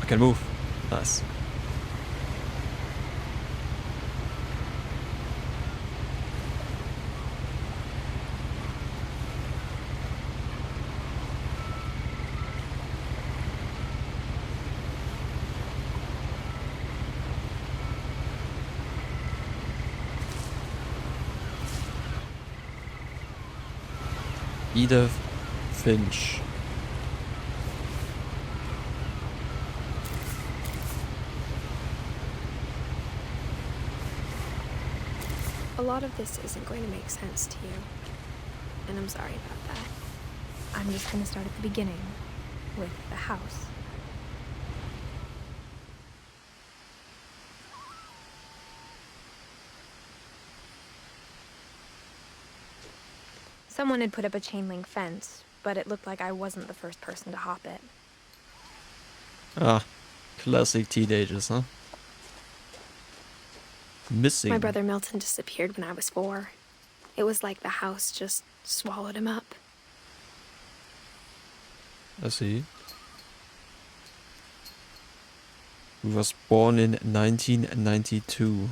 can move. Nice. Edith Finch. A lot of this isn't going to make sense to you, and I'm sorry about that. I'm just going to start at the beginning, with the house. Someone had put up a chain link fence, but it looked like I wasn't the first person to hop it. Ah, classic teenagers, huh? Missing. My brother Milton disappeared when I was 4. It was like the house just swallowed him up. I see. He was born in 1992,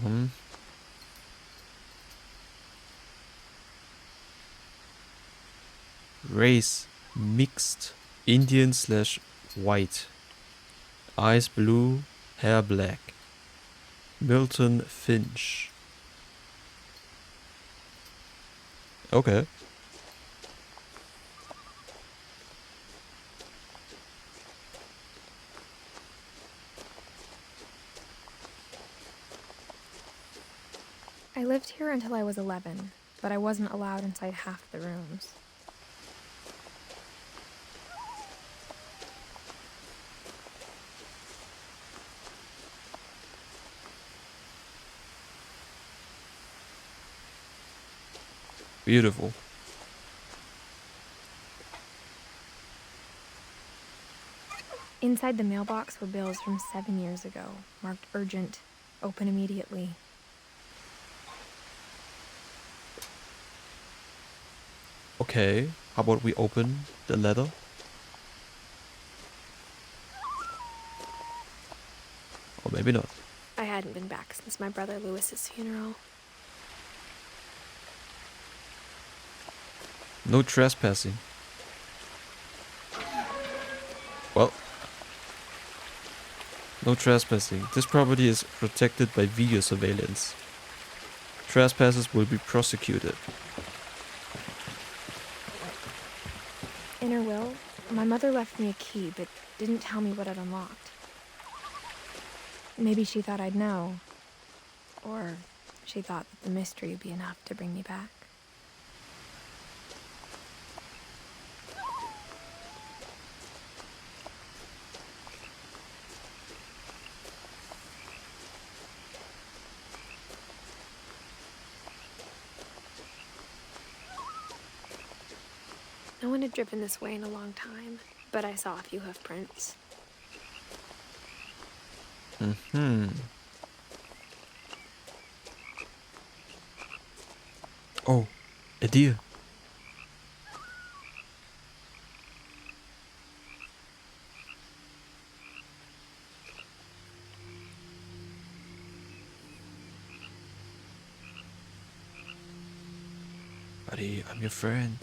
Race mixed, Indian/white. Eyes blue, hair black. Milton Finch. Okay. I lived here until I was 11, but I wasn't allowed inside half the rooms. Beautiful. Inside the mailbox were bills from 7 years ago, marked urgent, open immediately. Okay, how about we open the letter? Or maybe not. I hadn't been back since my brother Lewis's funeral. No trespassing. Well, no trespassing. This property is protected by video surveillance. Trespassers will be prosecuted. In her will, my mother left me a key, but didn't tell me what it unlocked. Maybe she thought I'd know. Or she thought that the mystery would be enough to bring me back. No one had driven this way in a long time, but I saw a few hoof prints. Oh, a deer. Buddy, I'm your friend.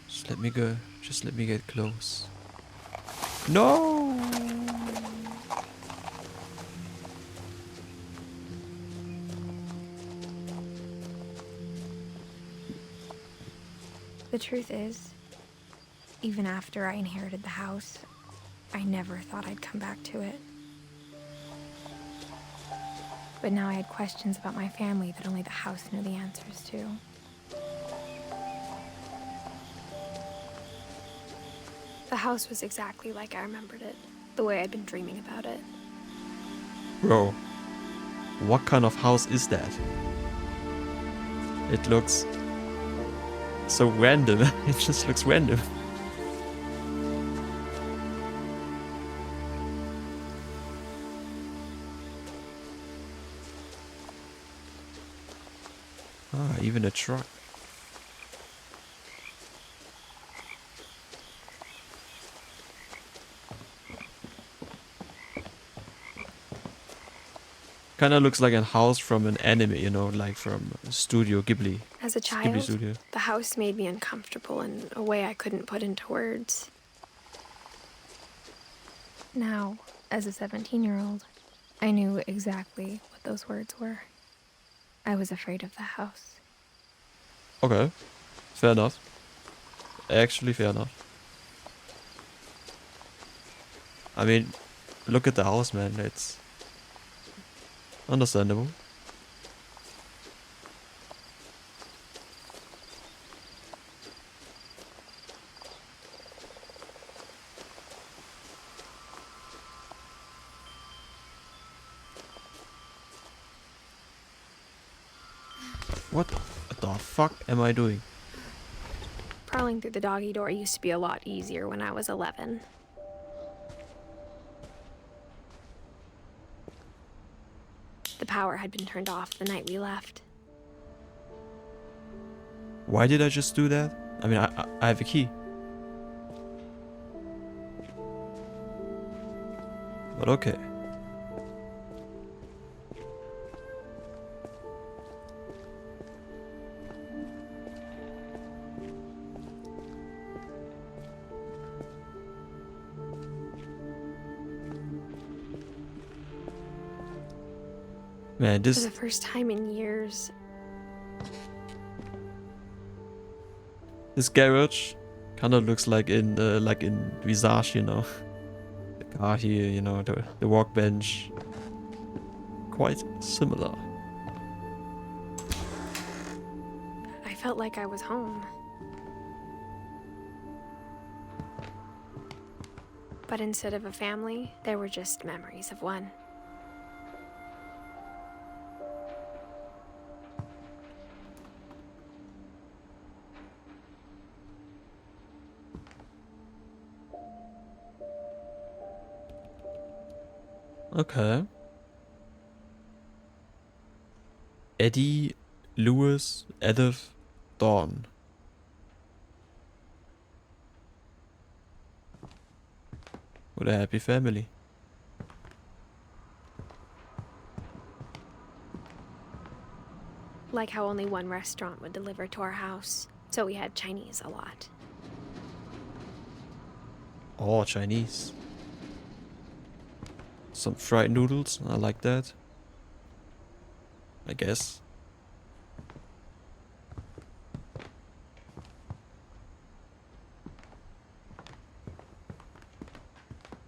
Just let me go. Just let me get close. No! The truth is, even after I inherited the house, I never thought I'd come back to it. But now I had questions about my family that only the house knew the answers to. The house was exactly like I remembered it, the way I'd been dreaming about it. Bro, what kind of house is that? It looks so random. It just looks random. Ah, even a truck. Kind of looks like a house from an anime, you know, like from Studio Ghibli. As a Ghibli child, Studio. the house made me uncomfortable in a way I couldn't put into words. Now, as a 17-year-old, I knew exactly what those words were. I was afraid of the house. Okay, fair enough. Actually, fair enough. I mean, look at the house, man. It's understandable. What the fuck am I doing? Prowling through the doggy door used to be a lot easier when I was 11. The power had been turned off the night we left. Why did I just do that? I mean, I have a key. But okay. Man, For this the first time in years, garage kind of looks like in Visage, you know. The car here, you know, the workbench. Quite similar. I felt like I was home. But instead of a family, there were just memories of one. Okay. Eddie, Lewis, Edith, Dawn. What a happy family. Like how only one restaurant would deliver to our house, so we had Chinese a lot. Oh, Chinese. Some fried noodles, I like that. I guess.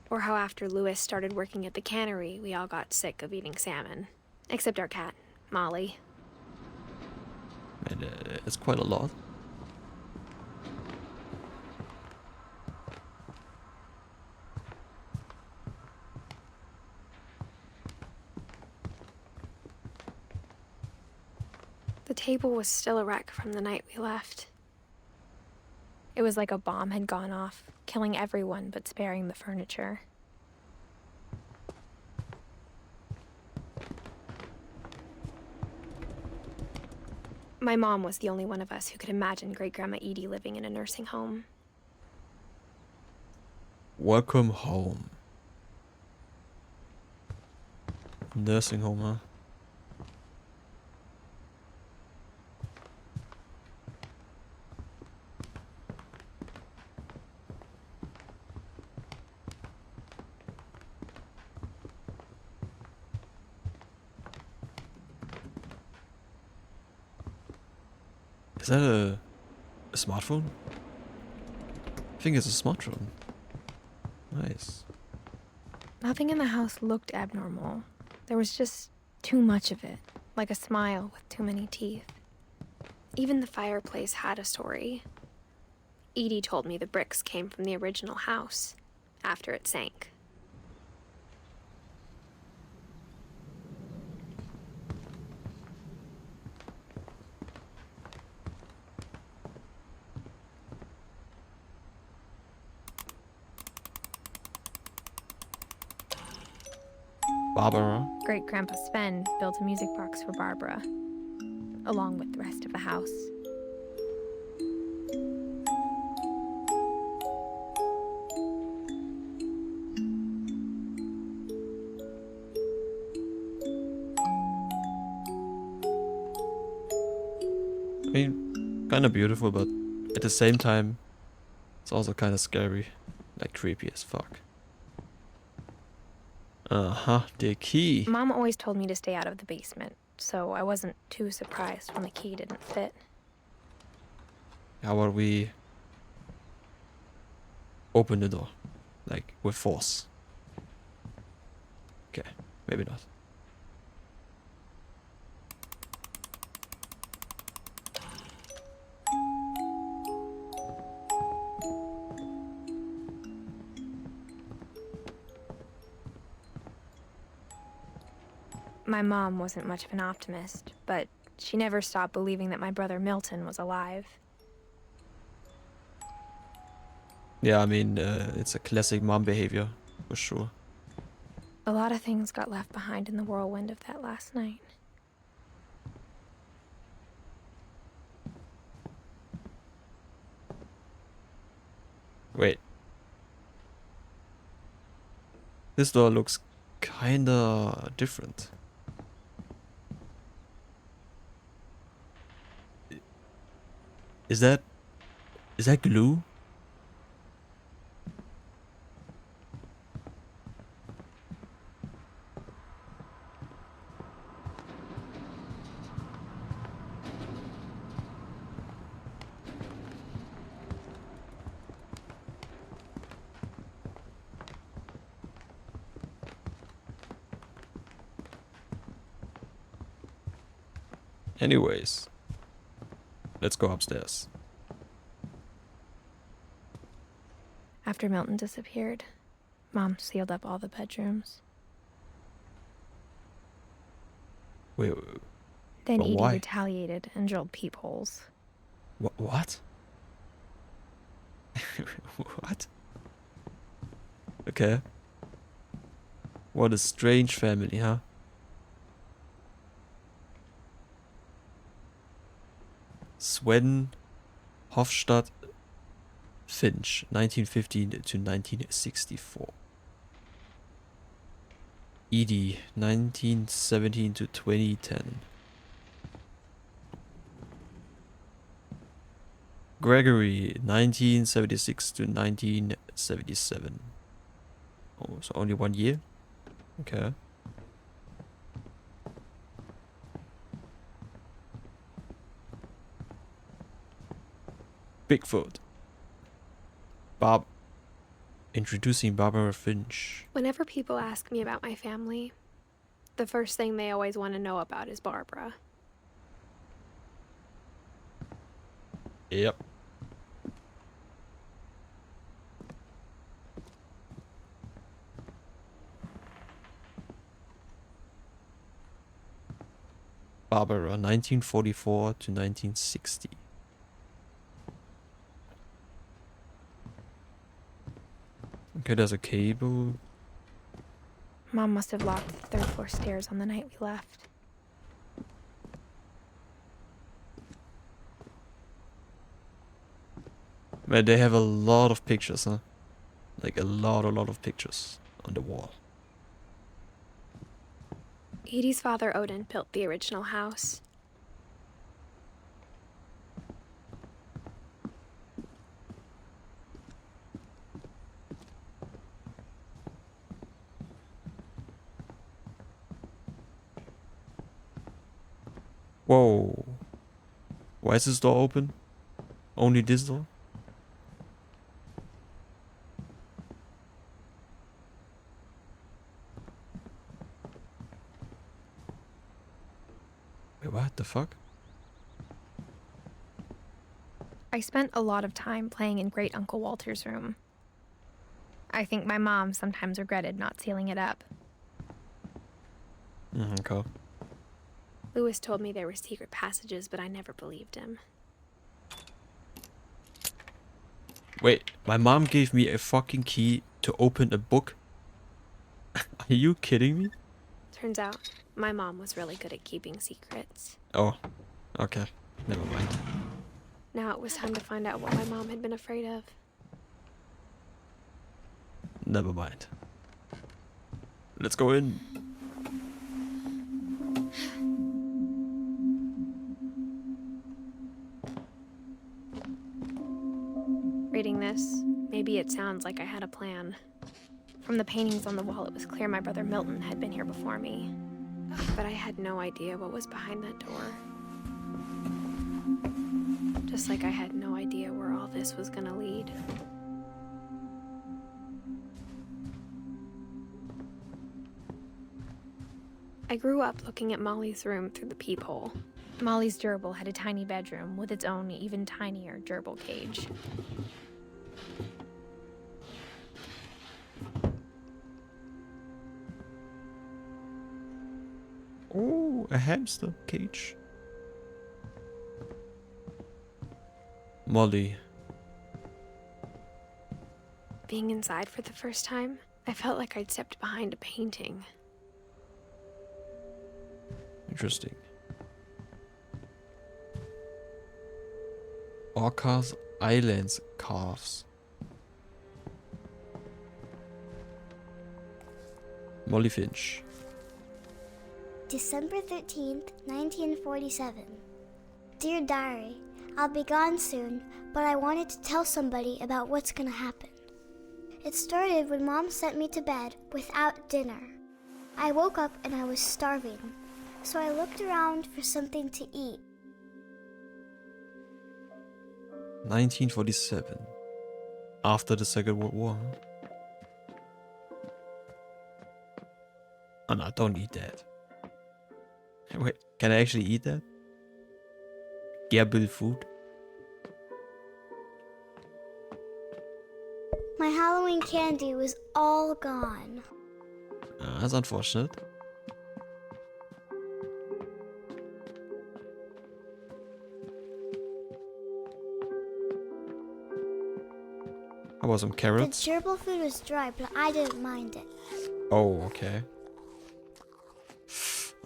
Or how after Lewis started working at the cannery, we all got sick of eating salmon. Except our cat, Molly. And it's quite a lot. The table was still a wreck from the night we left. It was like a bomb had gone off, killing everyone but sparing the furniture. My mom was the only one of us who could imagine Great-Grandma Edie living in a nursing home. Welcome home. Nursing home, huh? Is that a smartphone? I think it's a smartphone. Nice. Nothing in the house looked abnormal. There was just too much of it, like a smile with too many teeth. Even the fireplace had a story. Edie told me the bricks came from the original house, after it sank. Barbara. Great-Grandpa Sven built a music box for Barbara, along with the rest of the house. I mean, kind of beautiful, but at the same time, it's also kind of scary. Like creepy as fuck. Uh-huh, the key. Mom always told me to stay out of the basement, so I wasn't too surprised when the key didn't fit. How about we open the door? Like, with force. Okay, maybe not. My mom wasn't much of an optimist, but she never stopped believing that my brother Milton was alive. Yeah, I mean, it's a classic mom behavior, for sure. A lot of things got left behind in the whirlwind of that last night. Wait. This door looks kinda different. Is that glue? Anyways, let's go upstairs. After Milton disappeared, Mom sealed up all the bedrooms. Wait, Then but Edie why? retaliated and drilled peepholes. What? What? Okay. What a strange family, huh? Sven Hofstadt Finch, 1915 to 1964. Edie, 1917 to 2010. Gregory, 1976 to 1977. Oh, so only 1 year? Okay. Bigfoot. Introducing Barbara Finch. Whenever people ask me about my family, the first thing they always want to know about is Barbara. Yep. Barbara, 1944 to 1960. Okay, there's a cable. Mom must have locked the third floor stairs on the night we left. Man, they have a lot of pictures, huh? Like a lot of pictures on the wall. Edie's father, Odin, built the original house. Whoa. Why is this door open? Only this door? Wait, what the fuck? I spent a lot of time playing in Great Uncle Walter's room. I think my mom sometimes regretted not sealing it up. Okay. Lewis told me there were secret passages, but I never believed him. Wait, my mom gave me a fucking key to open a book? Are you kidding me? Turns out, my mom was really good at keeping secrets. Oh, okay. Never mind. Now it was time to find out what my mom had been afraid of. Never mind. Let's go in. it sounds like I had a plan. From the paintings on the wall, it was clear my brother Milton had been here before me. But I had no idea what was behind that door. Just like I had no idea where all this was gonna lead. I grew up looking at Molly's room through the peephole. Molly's gerbil had a tiny bedroom with its own even tinier gerbil cage. Oh, a hamster cage. Molly. Being inside for the first time, I felt like I'd stepped behind a painting. Interesting. Orcas Islands calves. Molly Finch. December 13th, 1947. Dear Diary, I'll be gone soon, but I wanted to tell somebody about what's gonna happen. It started when Mom sent me to bed without dinner. I woke up and I was starving, so I looked around for something to eat. 1947. After the Second World War. Oh no, don't eat that. Wait, can I actually eat that? Gerbil food? My Halloween candy was all gone. That's unfortunate. How about some The carrots? gerbil food was dry, but I didn't mind it. Oh, okay.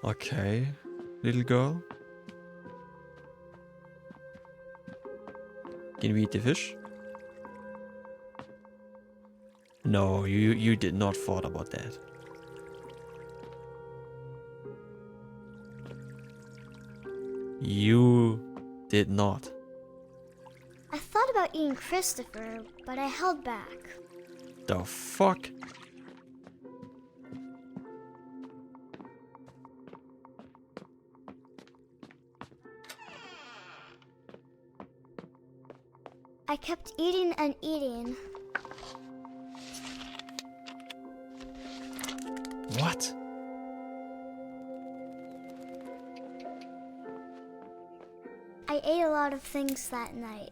Okay, little girl. Can we eat the fish? No, you did not thought about that. You did not. I thought about eating Christopher, but I held back. The fuck? I kept eating and eating. What? I ate a lot of things that night.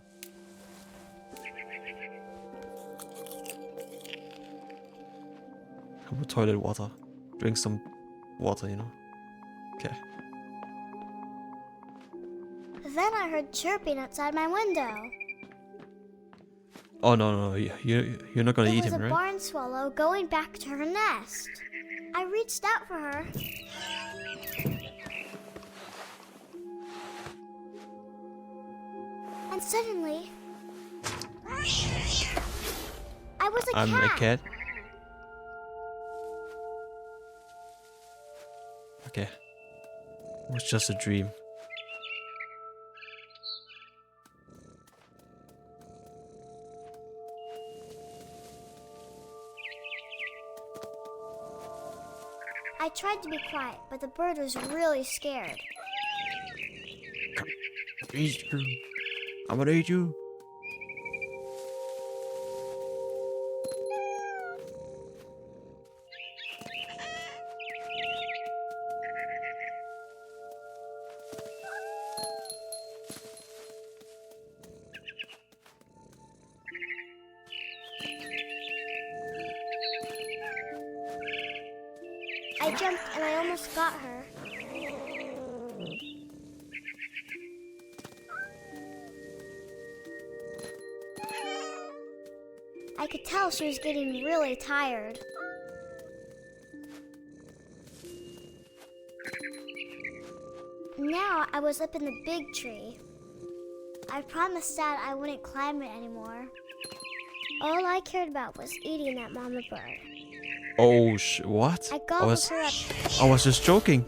How about toilet water? Drink some water, you know. Okay. Then I heard chirping outside my window. Oh no, you're not gonna eat him, It was a right? barn swallow going back to her nest. I reached out for her. And suddenly, I was a I'm cat. a cat. Okay. It was just a dream. I tried to be quiet, but the bird was really scared. Eat you. I'm gonna eat you. I jumped and I almost got her. I could tell she was getting really tired. Now I was up in the big tree. I promised Dad I wouldn't climb it anymore. All I cared about was eating that mama bird. Oh what? I gobbled her up, I was just joking.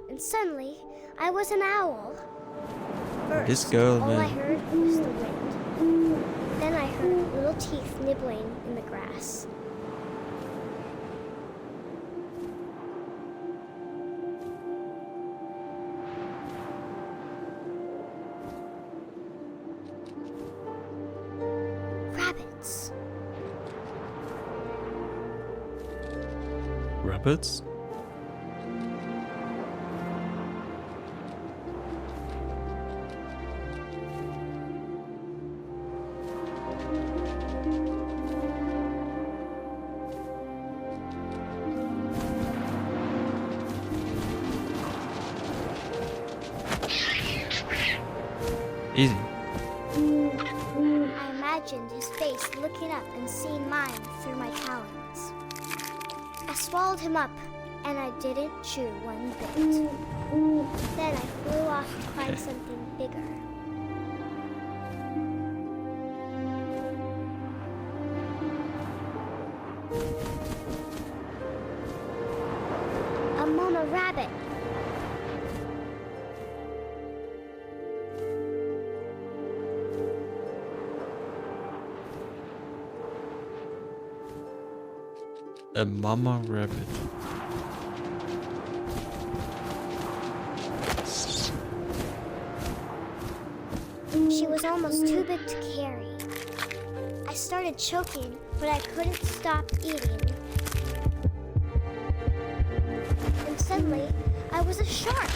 and suddenly I was an owl. First, This girl, all I man. heard was the wind. Then I heard teeth nibbling in the grass. Rabbits. Rabbits? Easy. I imagined his face looking up and seeing mine through my talons. I swallowed him up, and I didn't chew one bit. Then I flew off to find something bigger. A mama rabbit. A mama rabbit. She was almost too big to carry. I started choking, but I couldn't stop eating. And suddenly, I was a shark.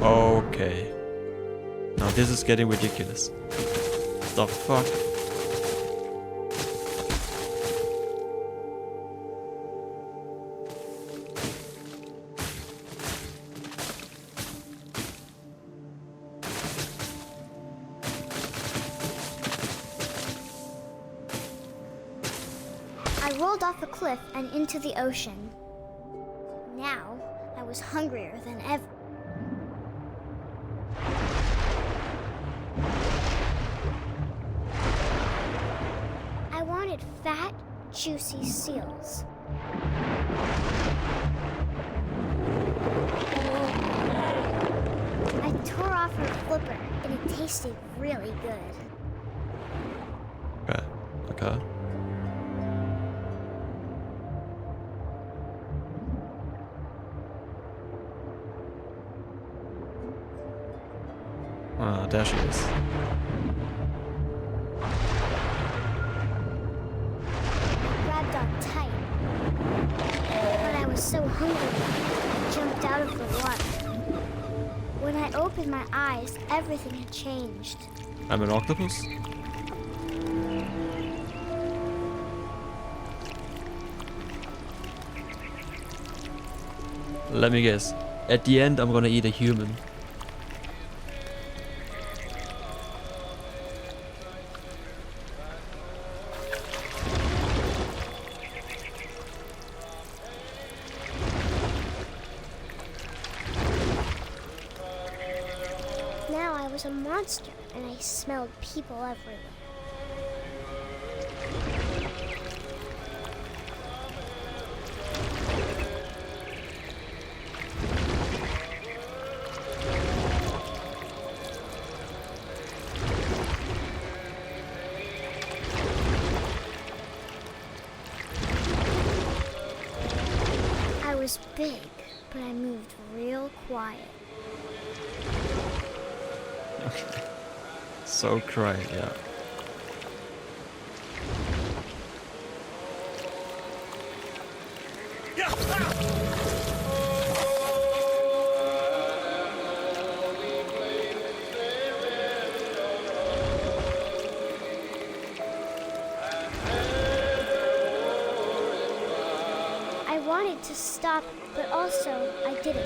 Okay. Now this is getting ridiculous. The fuck? I rolled off a cliff and into the ocean. Now, I was hungrier than ever. I wanted fat, juicy seals. I tore off her flipper, and it tasted really good. Okay. Okay. Ah, there she is. Grabbed on tight. But I was so hungry, I jumped out of the water. When I opened my eyes, everything had changed. I'm an octopus? Let me guess. At the end, I'm gonna eat a human. Now I was a monster, and I smelled people everywhere. I was big, but I moved real quiet. So cry, yeah. I wanted to stop, but also I didn't.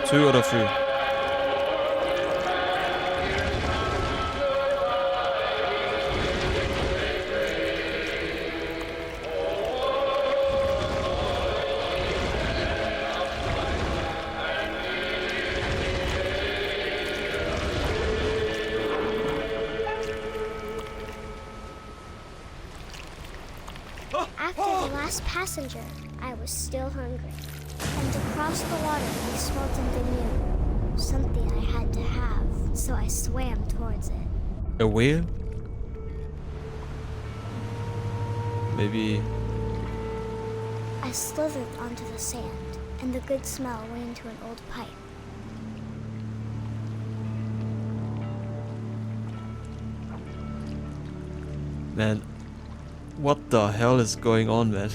Two out of three. last passenger, I was still hungry. And across the water, I smelled something new. Something I had to have, so I swam towards it. A whale? Maybe. I slithered onto the sand, and the good smell went into an old pipe. Man, what the hell is going on, man?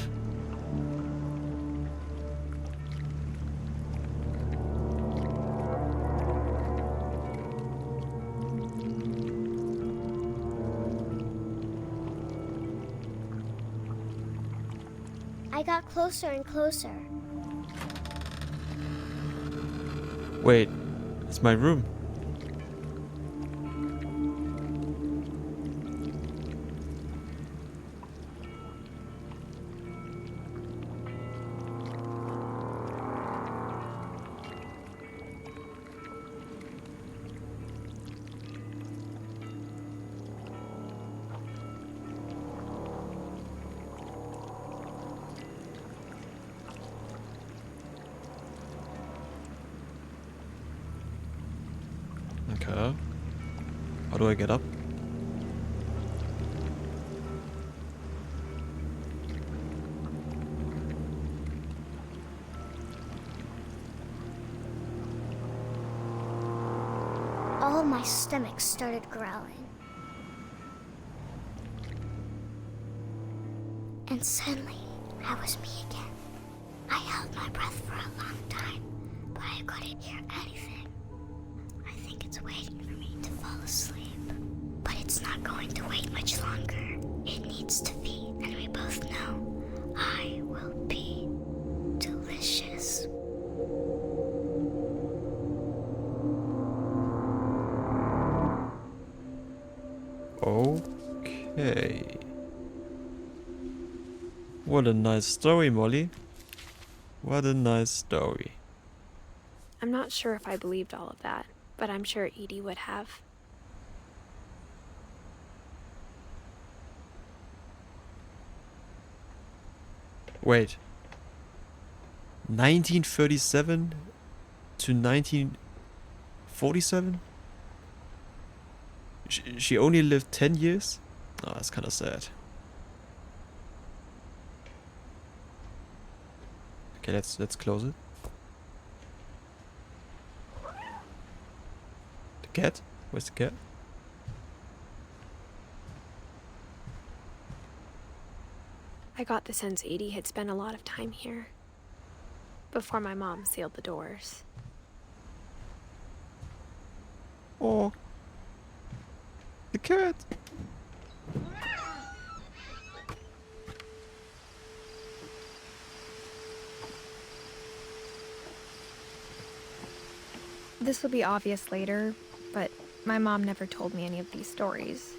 I got closer and closer. Wait, it's my room. Okay. How do I get up? All of my stomach started growling. And suddenly, I was me again. I held my breath for a long time, but I couldn't hear anything. I think it's waiting for me to fall asleep. But it's not going to wait much longer. It needs to feed, and we both know I will be delicious. Okay. What a nice story, Molly. What a nice story. I'm not sure if I believed all of that, but I'm sure Edie would have. Wait. 1937 to 1947? She only lived 10 years? Oh, that's kind of sad. Okay, let's close it. The cat? Where's the cat? I got the sense Edie had spent a lot of time here before my mom sealed the doors. Oh. The cat. This will be obvious later, but my mom never told me any of these stories.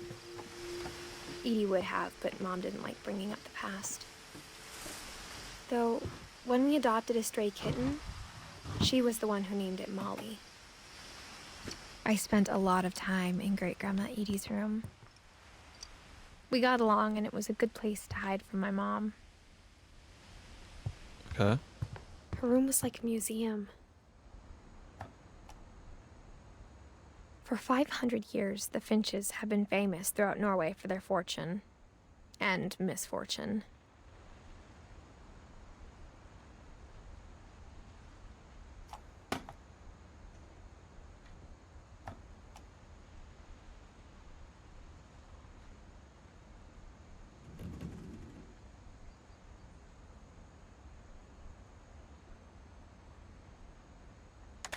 Edie would have, but Mom didn't like bringing up the past. Though, when we adopted a stray kitten, she was the one who named it Molly. I spent a lot of time in Great-Grandma Edie's room. We got along, and it was a good place to hide from my mom. Okay. Her room was like a museum. For 500 years, the Finches have been famous throughout Norway for their fortune and misfortune.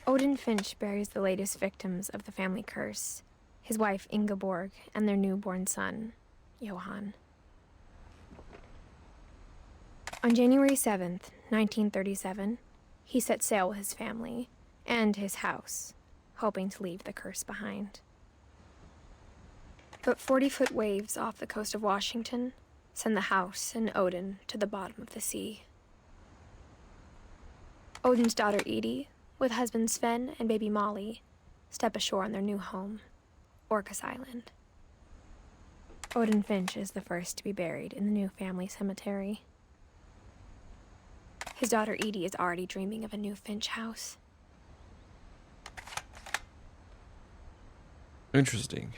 Odin Finch buries the latest victims of the family curse, his wife Ingeborg and their newborn son, Johan. On January 7th, 1937, he set sail with his family and his house, hoping to leave the curse behind. But 40-foot waves off the coast of Washington send the house and Odin to the bottom of the sea. Odin's daughter Edie, with husband Sven and baby Molly, step ashore on their new home, Orcas Island. Odin Finch is the first to be buried in the new family cemetery. His daughter Edie is already dreaming of a new Finch house. Interesting.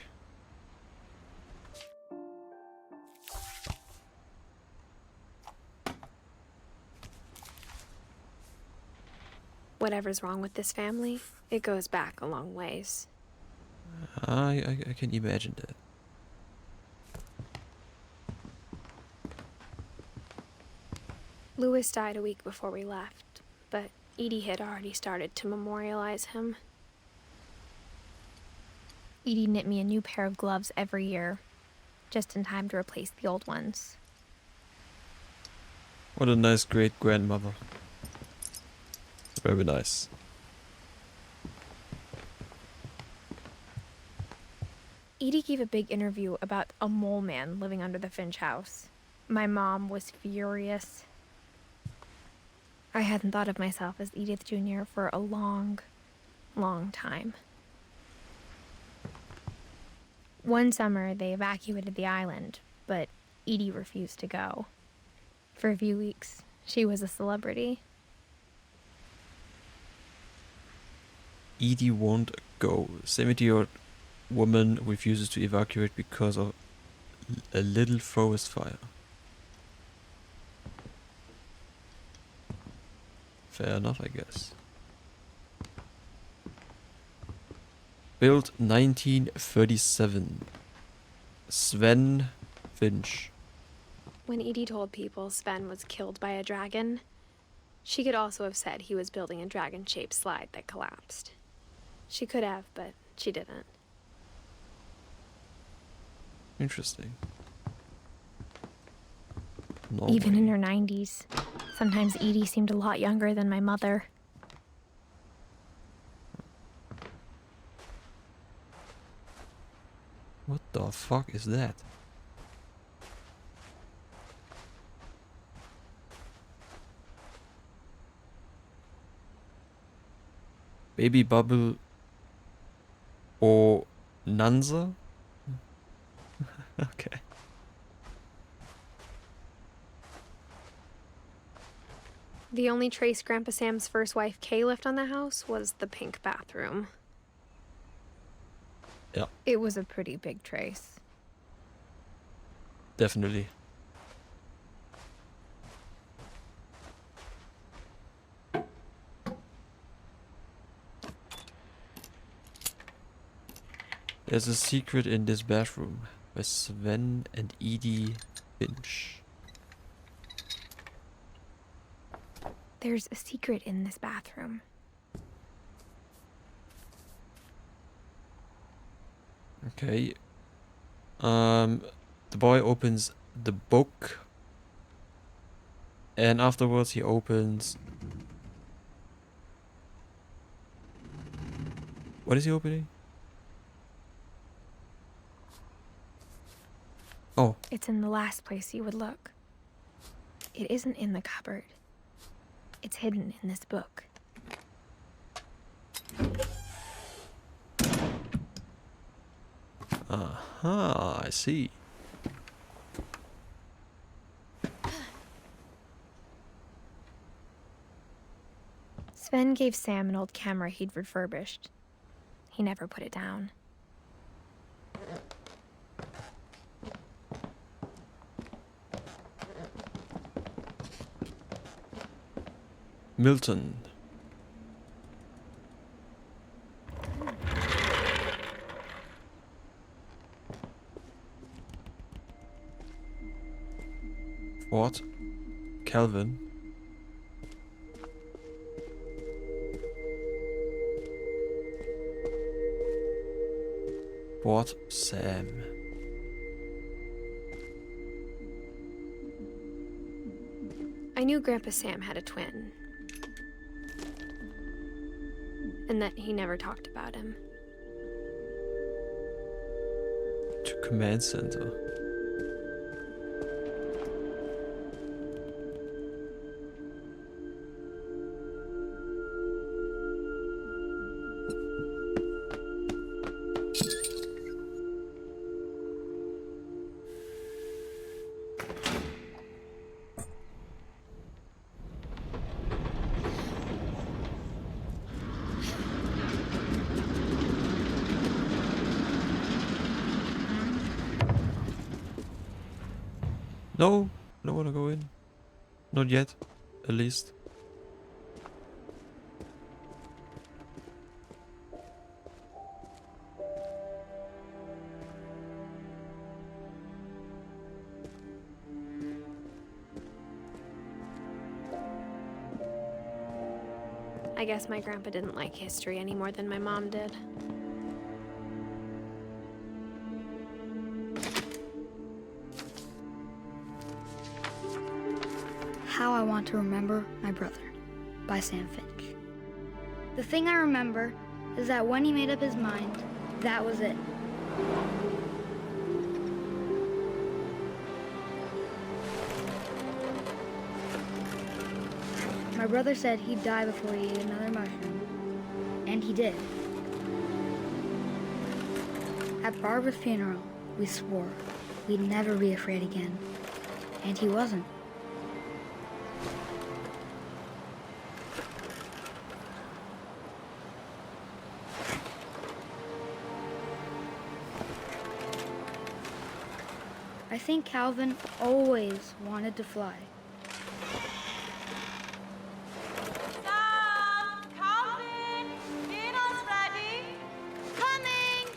Whatever's wrong with this family, it goes back a long ways. I can imagine that. Louis died a week before we left, but Edie had already started to memorialize him. Edie knit me a new pair of gloves every year, just in time to replace the old ones. What a nice great-grandmother. Very nice. Edie gave a big interview about a mole man living under the Finch house. My mom was furious. I hadn't thought of myself as Edith Jr. for a long, long time. One summer, they evacuated the island, but Edie refused to go. For a few weeks, she was a celebrity. Edie won't go. 70-year-old woman refuses to evacuate because of a little forest fire. Fair enough, I guess. Built 1937. Sven Finch. When Edie told people Sven was killed by a dragon, she could also have said he was building a dragon-shaped slide that collapsed. She could have, but she didn't. Interesting. Even Norway. in her 90s, sometimes Edie seemed a lot younger than my mother. What the fuck is that? Baby Bubble or Nanza? Okay. The only trace Grandpa Sam's first wife Kay left on the house was the pink bathroom. Yeah, It was a pretty big trace. definitely. There's a secret in this bathroom by Sven and Edie Finch. There's a secret in this bathroom. Okay. The boy opens the book, and afterwards he opens. What is he opening? Oh, It's in the last place you would look. It isn't in the cupboard. It's hidden in this book. aha, I see. Sven gave Sam an old camera he'd refurbished. He never put it down. Milton. What? Calvin? What? Sam? I knew Grandpa Sam had a twin. And that he never talked about him. To command center. No, I don't want to go in. Not yet, at least. I guess my grandpa didn't like history any more than my mom did. How I Want to Remember My Brother by Sam Finch. The thing I remember is that when he made up his mind, that was it. My brother said he'd die before he ate another mushroom, and he did. At Barbara's funeral, we swore we'd never be afraid again, and he wasn't. I think Calvin always wanted to fly. Sam! Calvin! Dinner's ready! Coming!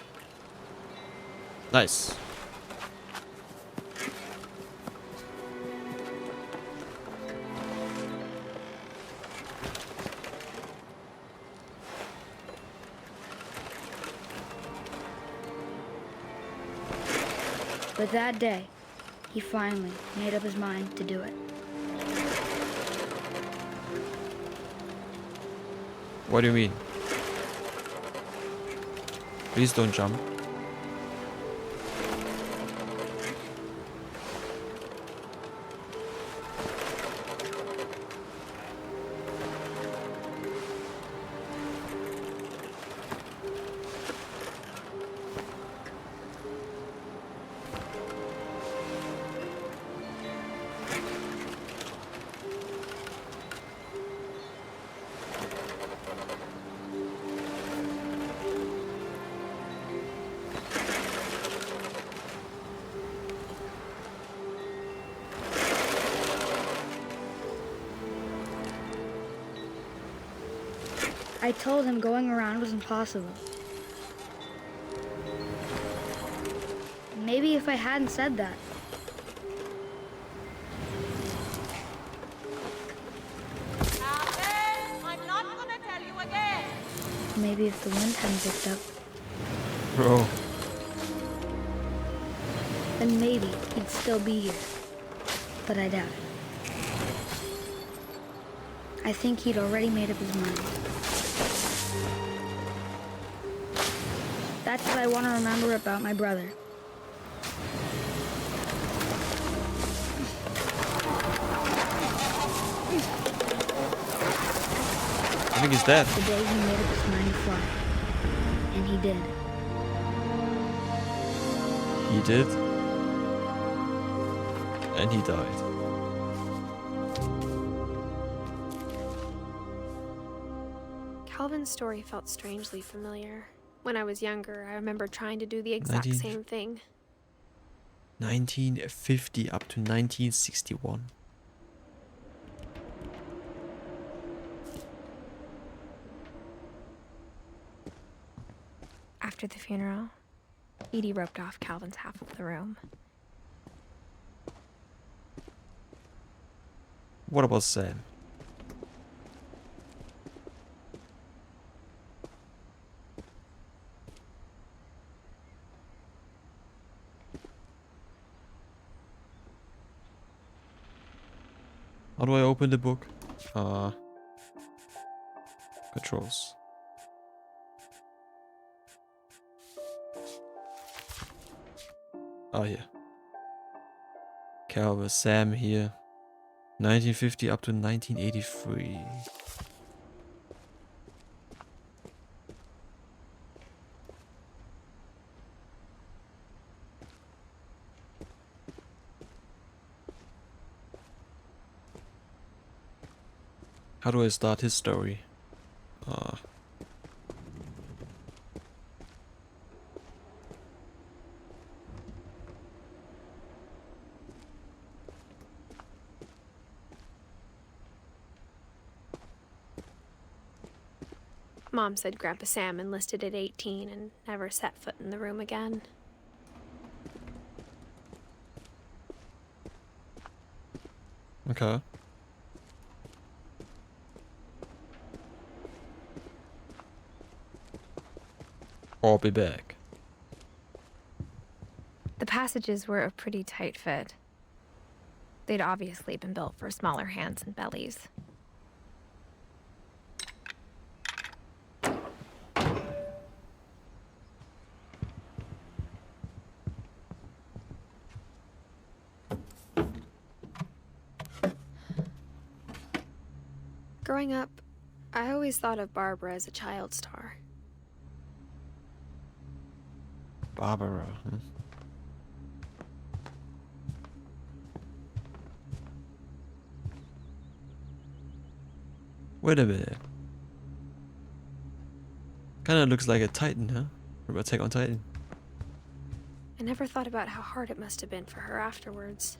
Nice. But that day, he finally made up his mind to do it. What do you mean? Please don't jump. I told him going around was impossible. Maybe if I hadn't said that, Calvin! I'm not gonna tell you again! maybe if the wind hadn't picked up, Bro. then maybe he'd still be here. But I doubt it. I think he'd already made up his mind. That's what I want to remember about my brother. I think he's dead. The day he made up his mind to fly. And he did. He did. And he died. Calvin's story felt strangely familiar. When I was younger, I remember trying to do the exact 19 same thing. 1950 up to 1961. After the funeral, Edie roped off Calvin's half of the room. What about Sam? How do I open the book? Controls. Oh yeah. Calvin, Sam here. 1950 up to 1983. How do I start his story? Mom said Grandpa Sam enlisted at 18 and never set foot in the room again. Okay. I'll be back. The passages were a pretty tight fit. They'd obviously been built for smaller hands and bellies. Growing up, I always thought of Barbara as a child star. Barbara. Wait a minute. Kinda looks like a Titan, huh? From Attack on Titan. I never thought about how hard it must have been for her afterwards.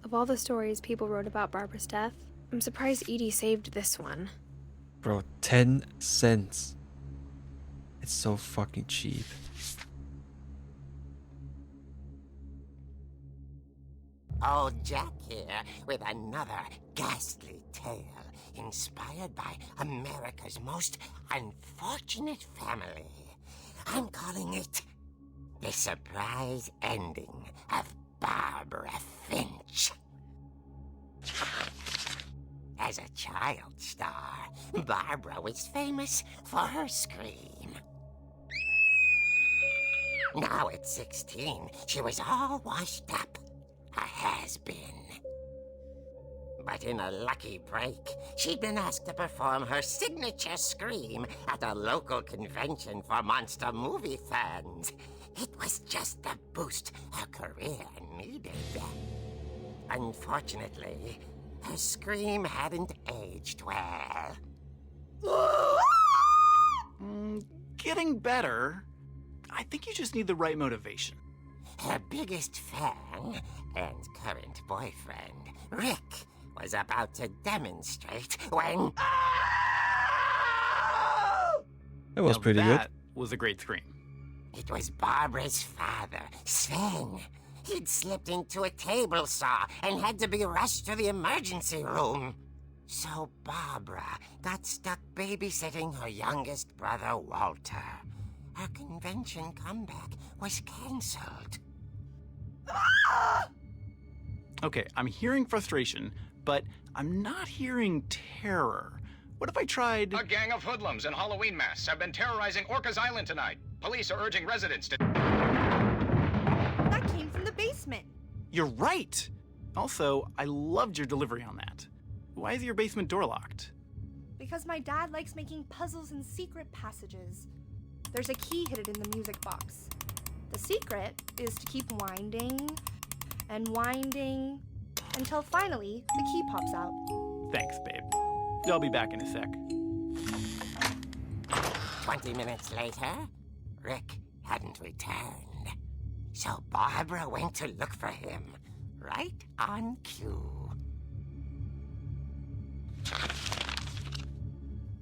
Of all the stories people wrote about Barbara's death, I'm surprised Edie saved this one. Bro, 10 cents. It's so fucking cheap. Old Jack here with another ghastly tale inspired by America's most unfortunate family. I'm calling it The Surprise Ending of Barbara Finch. As a child star, Barbara was famous for her scream. Now at 16, she was all washed up. A has-been. But in a lucky break, she'd been asked to perform her signature scream at a local convention for monster movie fans. It was just the boost her career needed. Unfortunately, her scream hadn't aged well. Getting better. I think you just need the right motivation. Her biggest fan and current boyfriend, Rick, was about to demonstrate when... It was Now pretty good. That was a great scream. It was Barbara's father, Sven. He'd slipped into a table saw and had to be rushed to the emergency room. So Barbara got stuck babysitting her youngest brother, Walter. Her convention comeback was cancelled. Okay, I'm hearing frustration, but I'm not hearing terror. What if I tried... A gang of hoodlums in Halloween masks have been terrorizing Orcas Island tonight. Police are urging residents to... That came from the basement. You're right! Also, I loved your delivery on that. Why is your basement door locked? Because my dad likes making puzzles and secret passages. There's a key hidden in the music box. The secret is to keep winding and winding until finally the key pops out. Thanks, babe. I'll be back in a sec. 20 minutes later, Rick hadn't returned. So Barbara went to look for him, right on cue.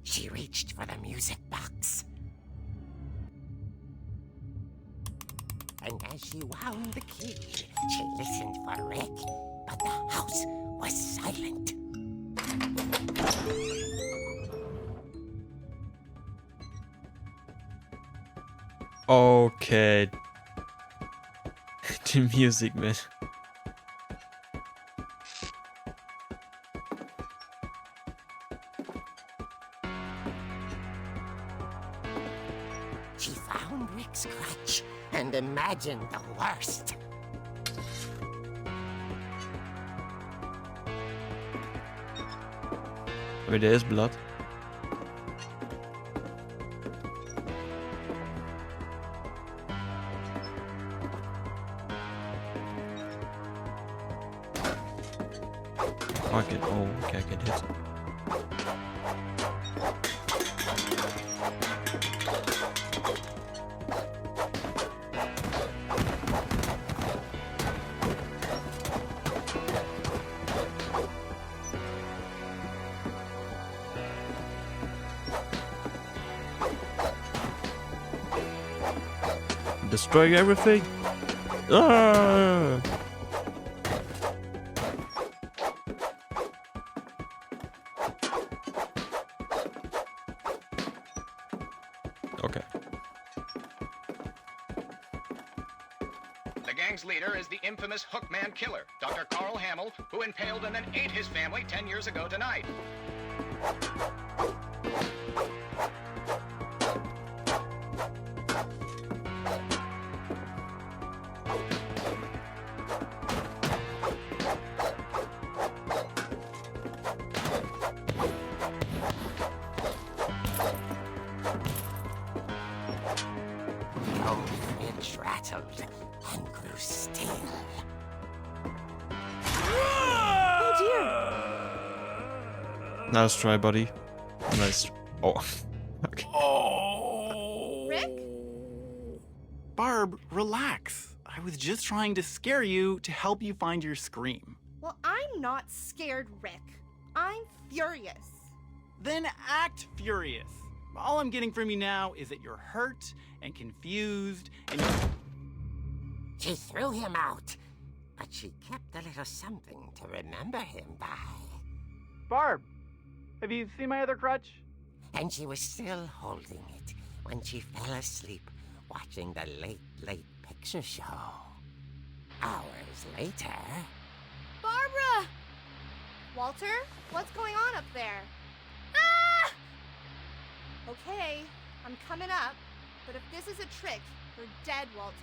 She reached for the music box. And as she wound the key, she listened for Rick, but the house was silent. Okay. The music, man. She found Rick's crutch and imagined the worst. I mean, there is blood. Fuck it. Oh, okay, I can hit. destroying everything. Ah! Okay. The gang's leader is the infamous Hookman killer, Dr. Carl Hamill, who impaled and then ate his family 10 years ago tonight. The old Finch rattled and grew still. Nice try, buddy. Nice. Oh. Okay. Oh. Rick? Barb, relax. I was just trying to scare you to help you find your scream. Well, I'm not scared, Rick. I'm furious. Then act furious. All I'm getting from you now is that you're hurt and confused and She threw him out, but she kept a little something to remember him by. Barb, have you seen my other crutch? And she was still holding it when she fell asleep watching the late picture show. Hours later... Barbara! Walter, what's going on up there? Ah! Okay, I'm coming up, but if this is a trick, you're dead, Walter.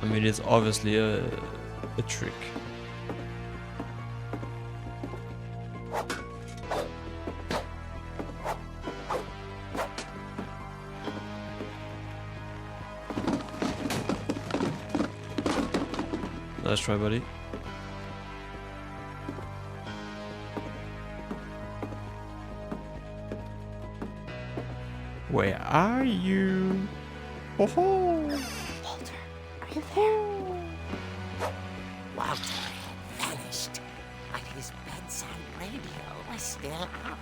I mean, it's obviously a trick. Nice try, buddy. Where are you? Oh ho! Walter, are you there? Walter had vanished, but his bedside radio was still on.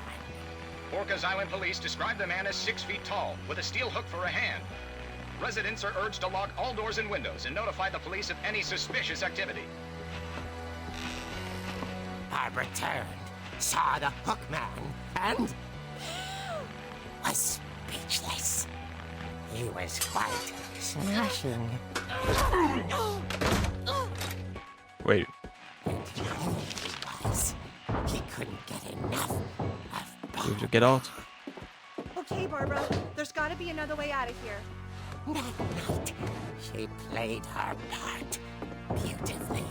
Orcas Island police describe the man as 6 feet tall, with a steel hook for a hand. Residents are urged to lock all doors and windows and notify the police of any suspicious activity. Barbara turned, saw the hook man, and was speechless. He was quite smashing. Wait. And here he was. He couldn't get enough of We have to get out. Okay, Barbara, there's gotta be another way out of here. That night, she played her part beautifully.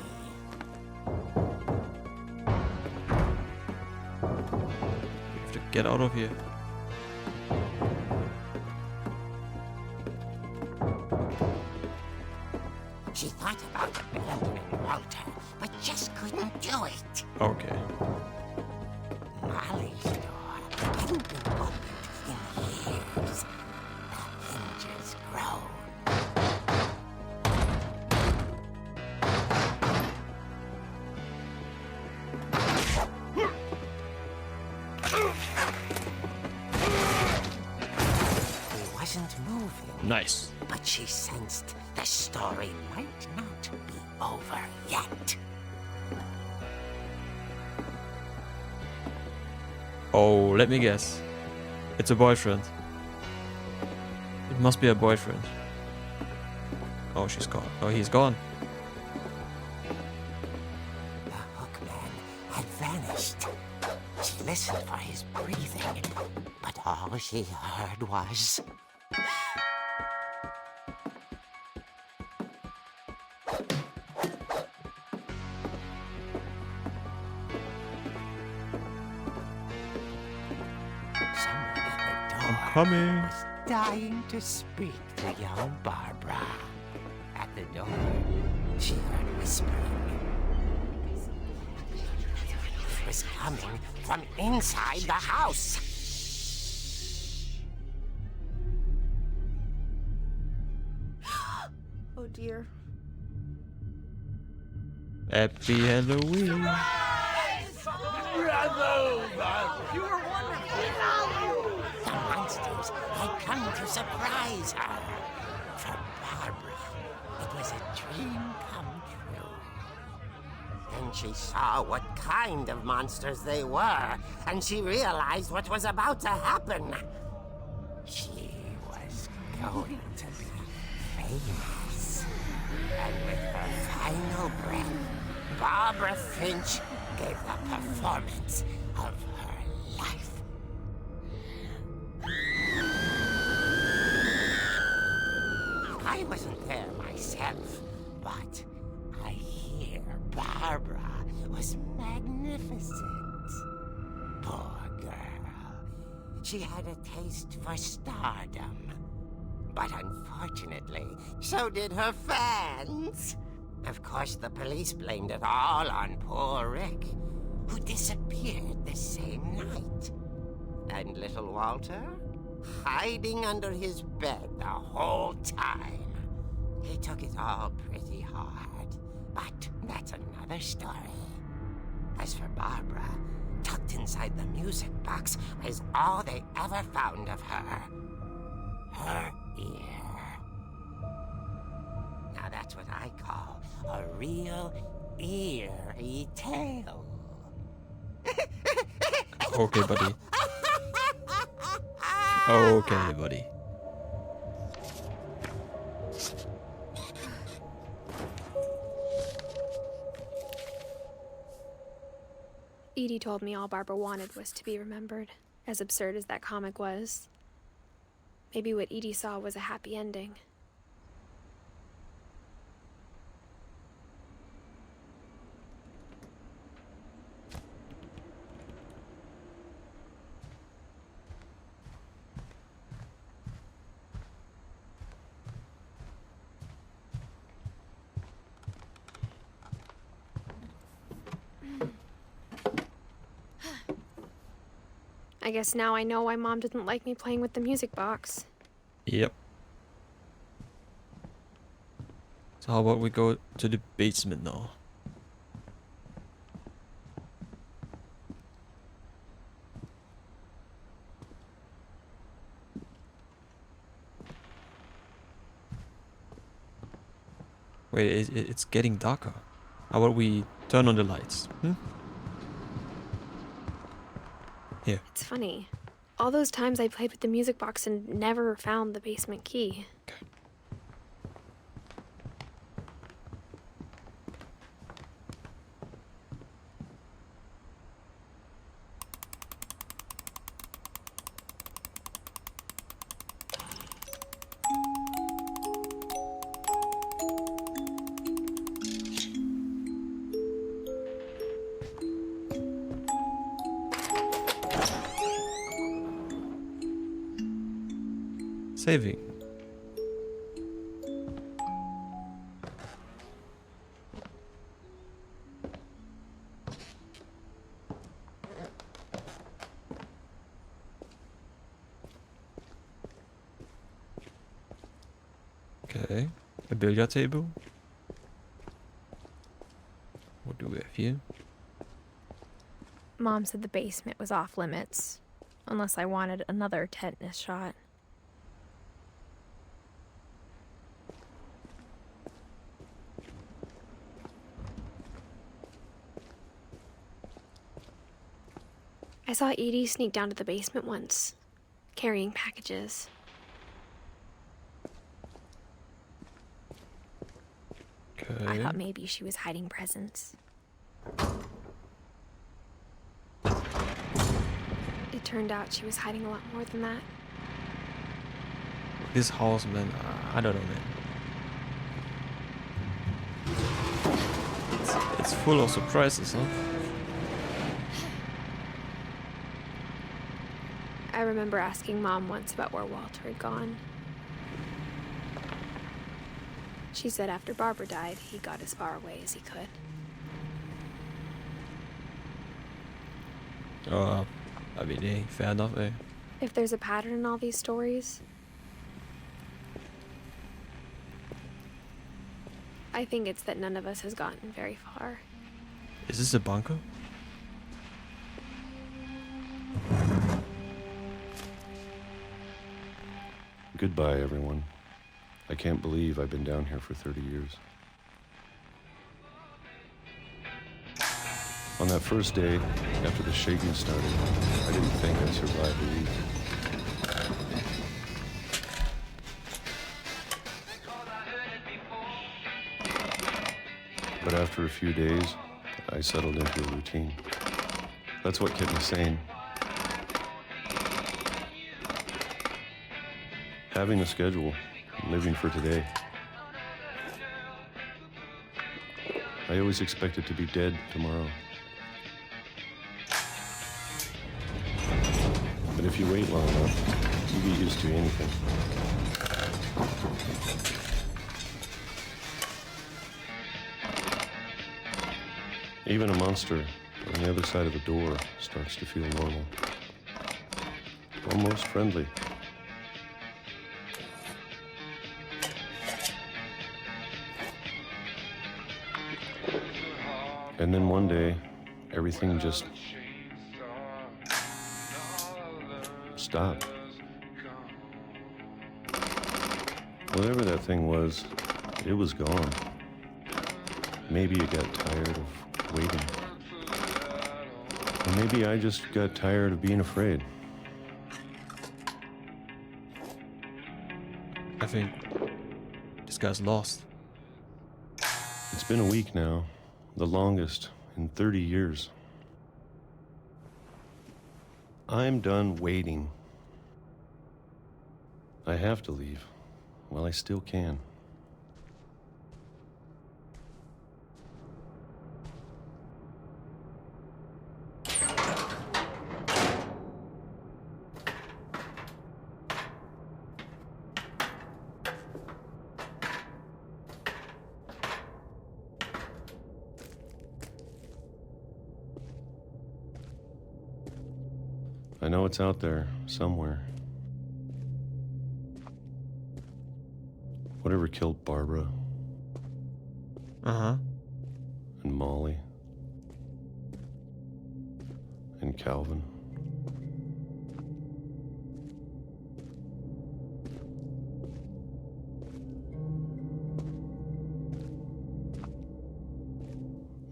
We have to get out of here. She thought about abandoning Walter, but just couldn't do it. Okay. Molly's door hadn't been opened in years. The hinges groaned. He wasn't moving. Nice. But she sensed the story might not be over yet. Oh, let me guess. It's a boyfriend. It must be a boyfriend. Oh, she's gone. Oh, he's gone. The hookman had vanished. She listened for his breathing, but all she heard was... Someone at the door Coming. was dying to speak to young Barbara. At the door, she heard whispering. It was coming from inside the house. dear. Happy Halloween. You were wonderful. The monsters had come to surprise her. For Barbara, it was a dream come true. Then she saw what kind of monsters they were, and she realized what was about to happen. She was going to be famous. And with her final breath, Barbara Finch gave the performance of her life. I wasn't there myself, but I hear Barbara was magnificent. Poor girl. She had a taste for stardom. But unfortunately, so did her fans. Of course, the police blamed it all on poor Rick, who disappeared the same night. And little Walter? Hiding under his bed the whole time. He took it all pretty hard, but that's another story. As for Barbara, tucked inside the music box was all they ever found of her. Her ear. Now that's what I call a real eerie tale. Okay, buddy. Okay, buddy. Edie told me all Barbara wanted was to be remembered, as absurd as that comic was. Maybe what Edie saw was a happy ending. I guess now I know why Mom didn't like me playing with the music box. Yep. So how about we go to the basement now? Wait, it's getting darker. How about we turn on the lights? Here. It's funny. All those times I played with the music box and never found the basement key. Okay. Saving. Okay, a billiard table. What do we have here? Mom said the basement was off limits, unless I wanted another tetanus shot. I saw Edie sneak down to the basement once, carrying packages. Okay. I thought maybe she was hiding presents. It turned out she was hiding a lot more than that. This house, man, I don't know, man. It's full of surprises, huh? I remember asking Mom once about where Walter had gone. She said after Barbara died, he got as far away as he could. I mean, hey, fair enough, eh? If there's a pattern in all these stories, I think it's that none of us has gotten very far. Is this a bunker? Goodbye, everyone. I can't believe I've been down here for 30 years. On that first day, after the shaking started, I didn't think I'd survive a week. But after a few days, I settled into a routine. That's what kept me sane. Having a schedule, living for today. I always expected to be dead tomorrow. But if you wait long enough, you get used to anything. Even a monster on the other side of the door starts to feel normal. Almost friendly. And then one day, everything just stopped. Whatever that thing was, it was gone. Maybe it got tired of waiting. Or maybe I just got tired of being afraid. I think this guy's lost. It's been a week now, the longest in 30 years. I'm done waiting. I have to leave while I still can. I know it's out there, somewhere. Whatever killed Barbara. Uh-huh. And Molly. And Calvin.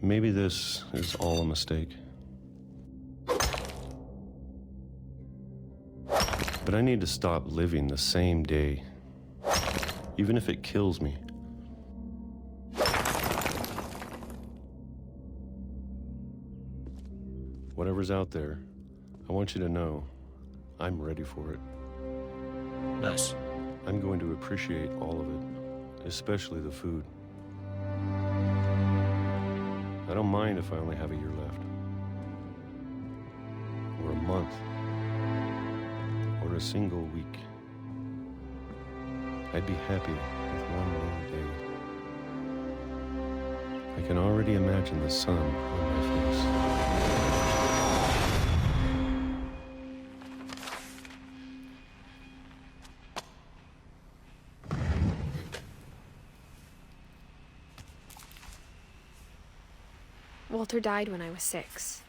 Maybe this is all a mistake. But I need to stop living the same day, even if it kills me. Whatever's out there, I want you to know I'm ready for it. Nice. I'm going to appreciate all of it, especially the food. I don't mind if I only have a year left, or a month, or a single week. I'd be happy with one more day. I can already imagine the sun on my face. Walter died when I was 6.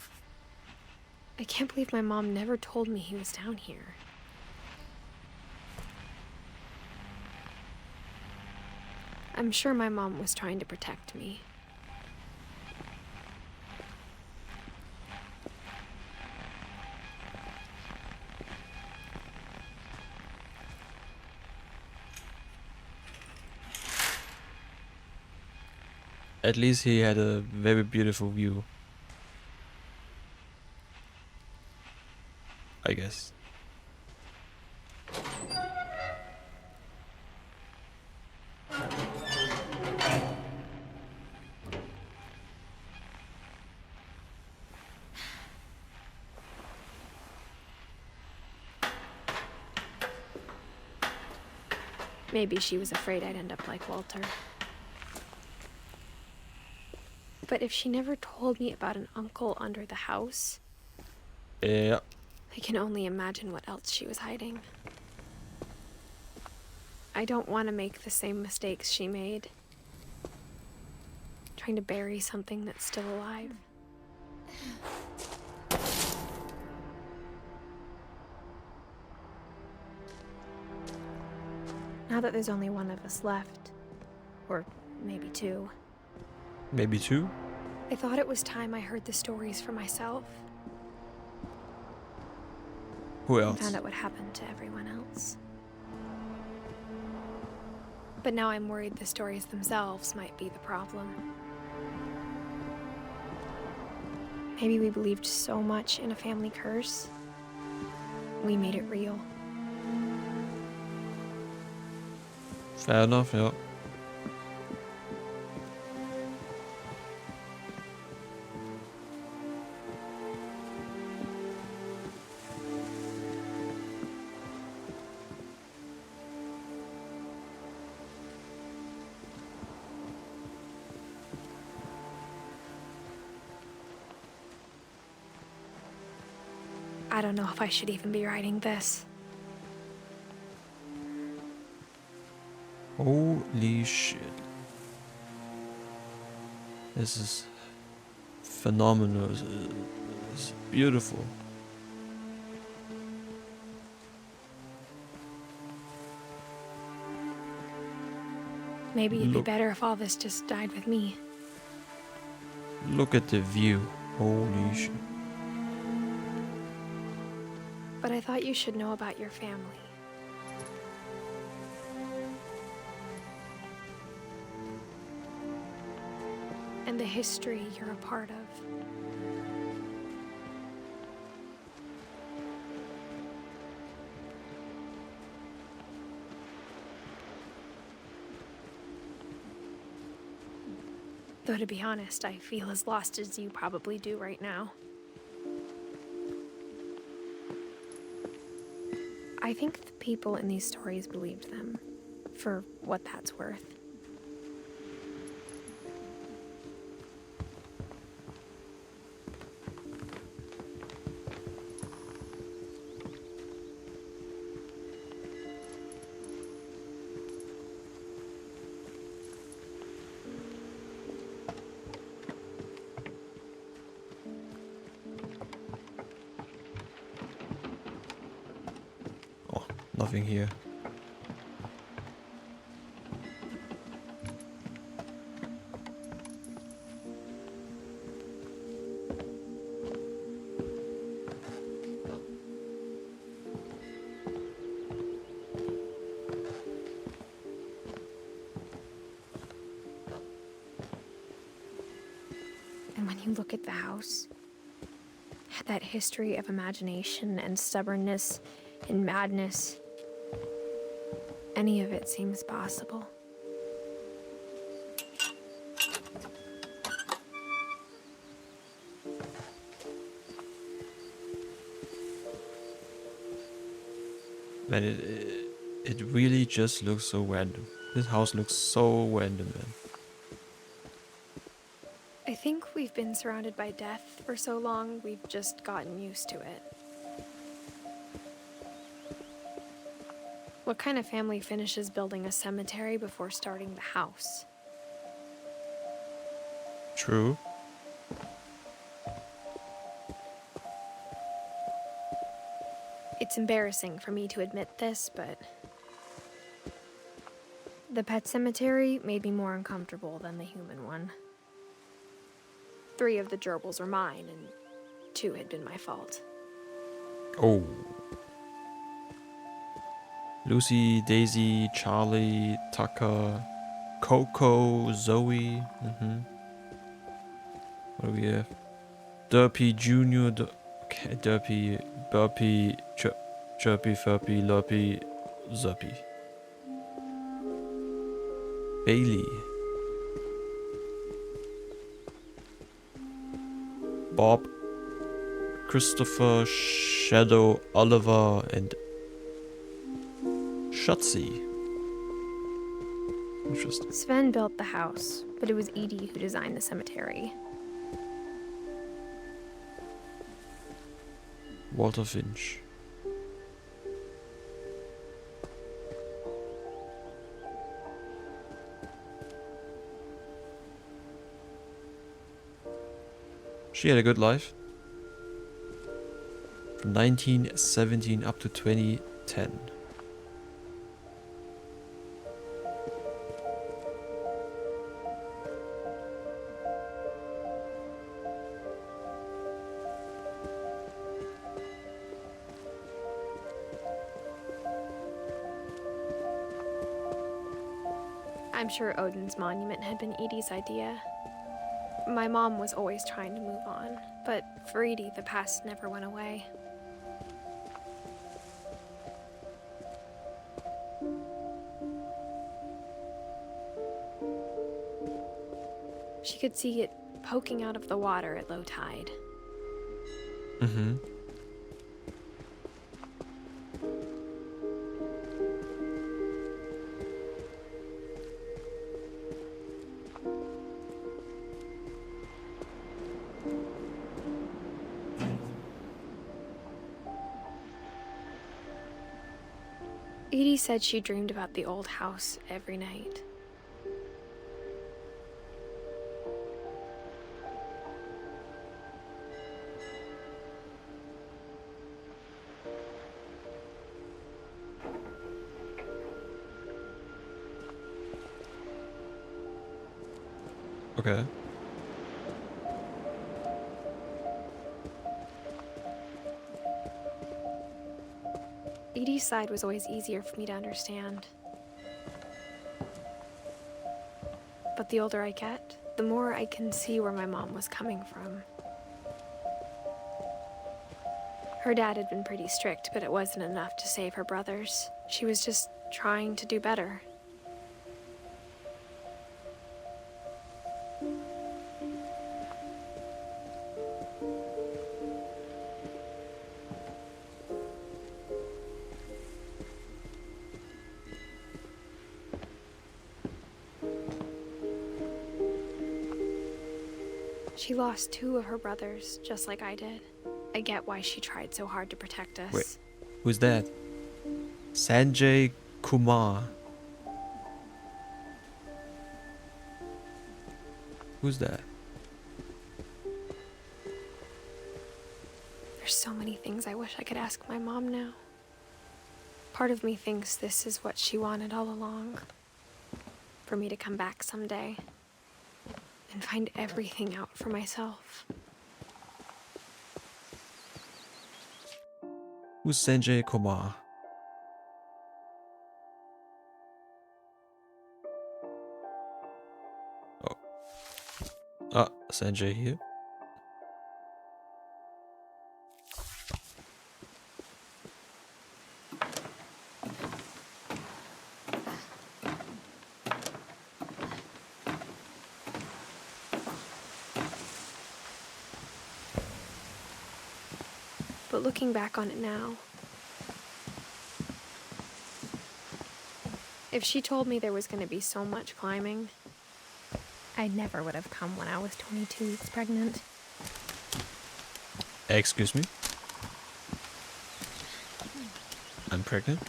I can't believe my mom never told me he was down here. I'm sure my mom was trying to protect me. At least he had a very beautiful view. I guess. Maybe she was afraid I'd end up like Walter. But if she never told me about an uncle under the house, Yeah. I can only imagine what else she was hiding. I don't want to make the same mistakes she made. trying to bury something that's still alive. Now that there's only one of us left, or maybe two, Maybe 2? I thought it was time I heard the stories for myself Who and else? found out what happened to everyone else. But now I'm worried the stories themselves might be the problem. Maybe we believed so much in a family curse, we made it real. Fair enough, yeah. I don't know if I should even be writing this. Holy shit. This is phenomenal. It's beautiful. Maybe it'd be Look. better if all this just died with me. Look at the view. Holy shit. But I thought you should know about your family. And the history you're a part of. Though to be honest, I feel as lost as you probably do right now. I think the people in these stories believed them, for what that's worth. Oh, nothing here. And when you look at the house, that history of imagination and stubbornness and madness, any of it seems possible. Man, it really just looks so random. This house looks so random, man. I think we've been surrounded by death for so long, we've just gotten used to it. What kind of family finishes building a cemetery before starting the house? True. It's embarrassing for me to admit this, but the pet cemetery made me more uncomfortable than the human one. 3 of the gerbils were mine, and 2 had been my fault. Oh. Lucy, Daisy, Charlie, Tucker, Coco, Zoe. What do we have? Derpy Jr. Okay, Derpy, Burpy, Chirpy, Furpy, Lurpy, Zerpy. Bailey. Bob, Christopher, Shadow, Oliver, and Shotzi. Interesting. Sven built the house, but it was Edie who designed the cemetery. Walter Finch. She had a good life. From 1917 up to 2010. I'm sure Odin's monument had been Edie's idea. My mom was always trying to move on, but for Edie, the past never went away. She could see it poking out of the water at low tide. Mm-hmm. Edie said she dreamed about the old house every night. Okay. Edie's side was always easier for me to understand. But the older I get, the more I can see where my mom was coming from. Her dad had been pretty strict, but it wasn't enough to save her brothers. She was just trying to do better. She lost 2 of her brothers, just like I did. I get why she tried so hard to protect us. Wait, who's that? Sanjay Kumar. Who's that? There's so many things I wish I could ask my mom now. Part of me thinks this is what she wanted all along. For me to come back someday and find everything out for myself. Who's Sanjay Kumar? Oh. Ah, Sanjay here. But looking back on it now, if she told me there was going to be so much climbing, I never would have come when I was 22 weeks pregnant. Excuse me? I'm pregnant?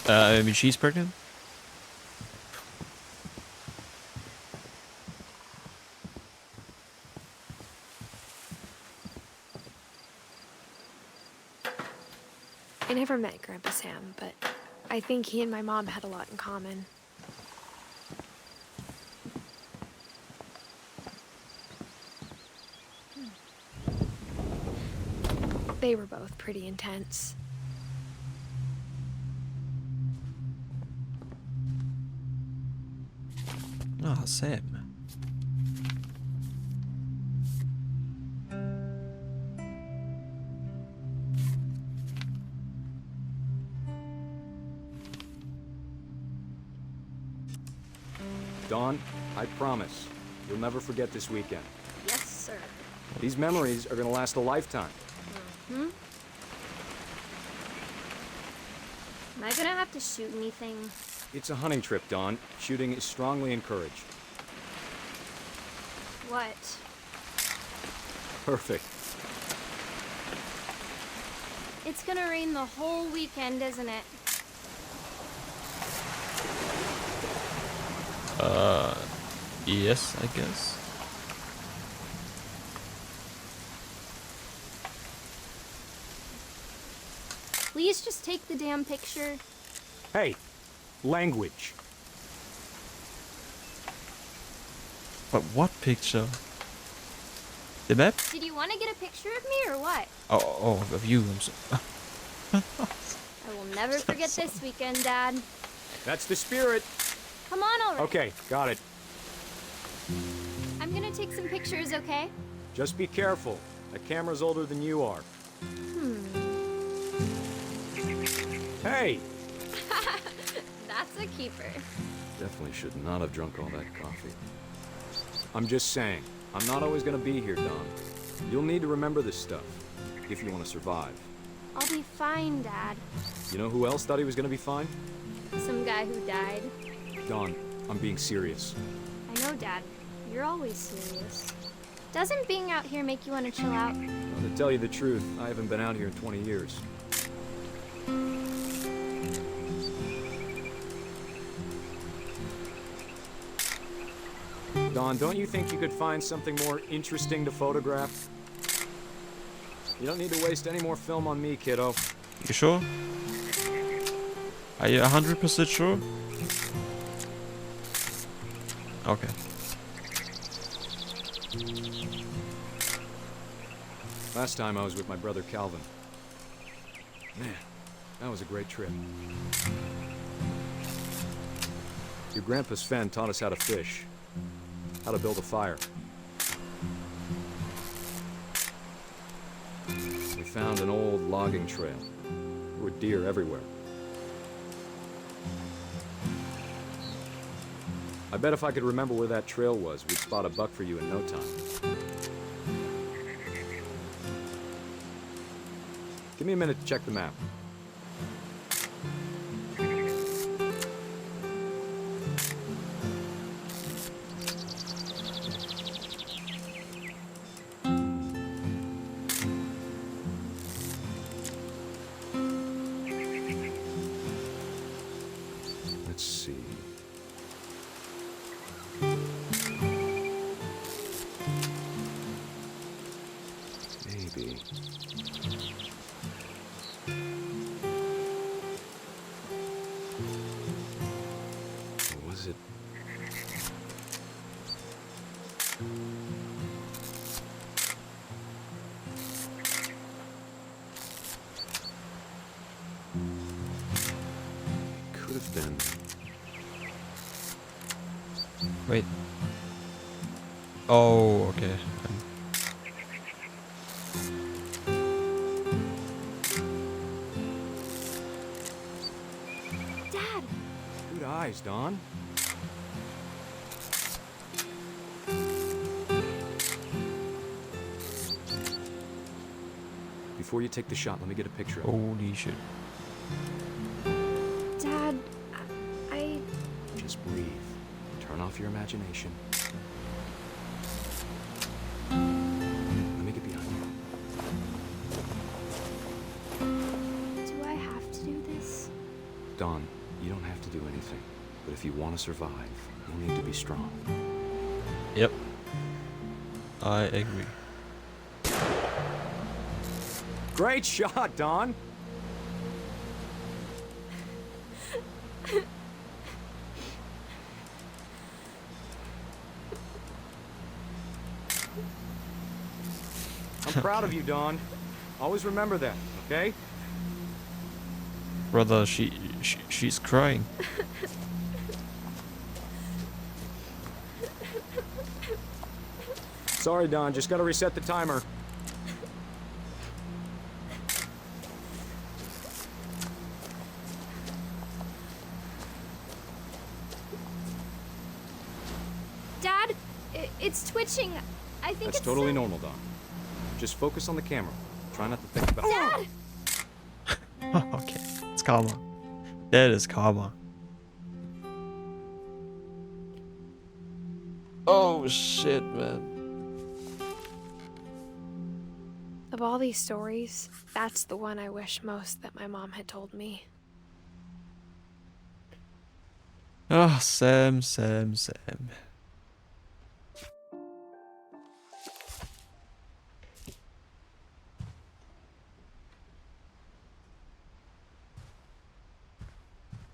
I mean, she's pregnant? I never met Grandpa Sam, but I think he and my mom had a lot in common. They were both pretty intense. Ah, Sam. Dawn, I promise, you'll never forget this weekend. Yes, sir. These memories are gonna last a lifetime. Hmm? Am I gonna have to shoot anything? It's a hunting trip, Dawn. Shooting is strongly encouraged. What? Perfect. It's gonna rain the whole weekend, isn't it? Yes, I guess. please just take the damn picture? Hey, language. But what picture? The map? Did you want to get a picture of me or what? Oh, of you. I'm so. I will never forget this weekend, Dad. That's the spirit. Come on already. Okay, got it. I'm gonna take some pictures, okay? Just be careful. That camera's older than you are. Hey! That's a keeper. Definitely should not have drunk all that coffee. I'm just saying, I'm not always gonna be here, Don. You'll need to remember this stuff, if you want to survive. I'll be fine, Dad. You know who else thought he was gonna be fine? Some guy who died. Don, I'm being serious. I know, Dad. You're always serious. Doesn't being out here make you want to chill out? Well, to tell you the truth, I haven't been out here in 20 years. Don, don't you think you could find something more interesting to photograph? You don't need to waste any more film on me, kiddo. You sure? Are you 100% sure? Okay. Last time I was with my brother Calvin. Man, that was a great trip. Your grandpa Sven taught us how to fish, how to build a fire. We found an old logging trail. There were deer everywhere. I bet if I could remember where that trail was, we'd spot a buck for you in no time. Give me a minute to check the map. Let's see. Maybe. Or was it? Could have been. Wait. Oh, okay. Dad! Good eyes, Don. Before you take the shot, let me get a picture of it. Holy shit. Dad, I... Just breathe. Turn off your imagination. Let me get behind you. Do I have to do this? Don, you don't have to do anything. But if you want to survive, you'll need to be strong. Yep. I agree. Great shot, Don! I'm proud of you, Don. Always remember that, okay? Brother, she's crying. Sorry, Don. Just gotta reset the timer. Dad, it's twitching. I think That's it's totally normal, Don. Just focus on the camera. Try not to think about Dad! Okay, it's karma. That is karma. Oh shit, man. Of all these stories, that's the one I wish most that my mom had told me. Ah, Sam.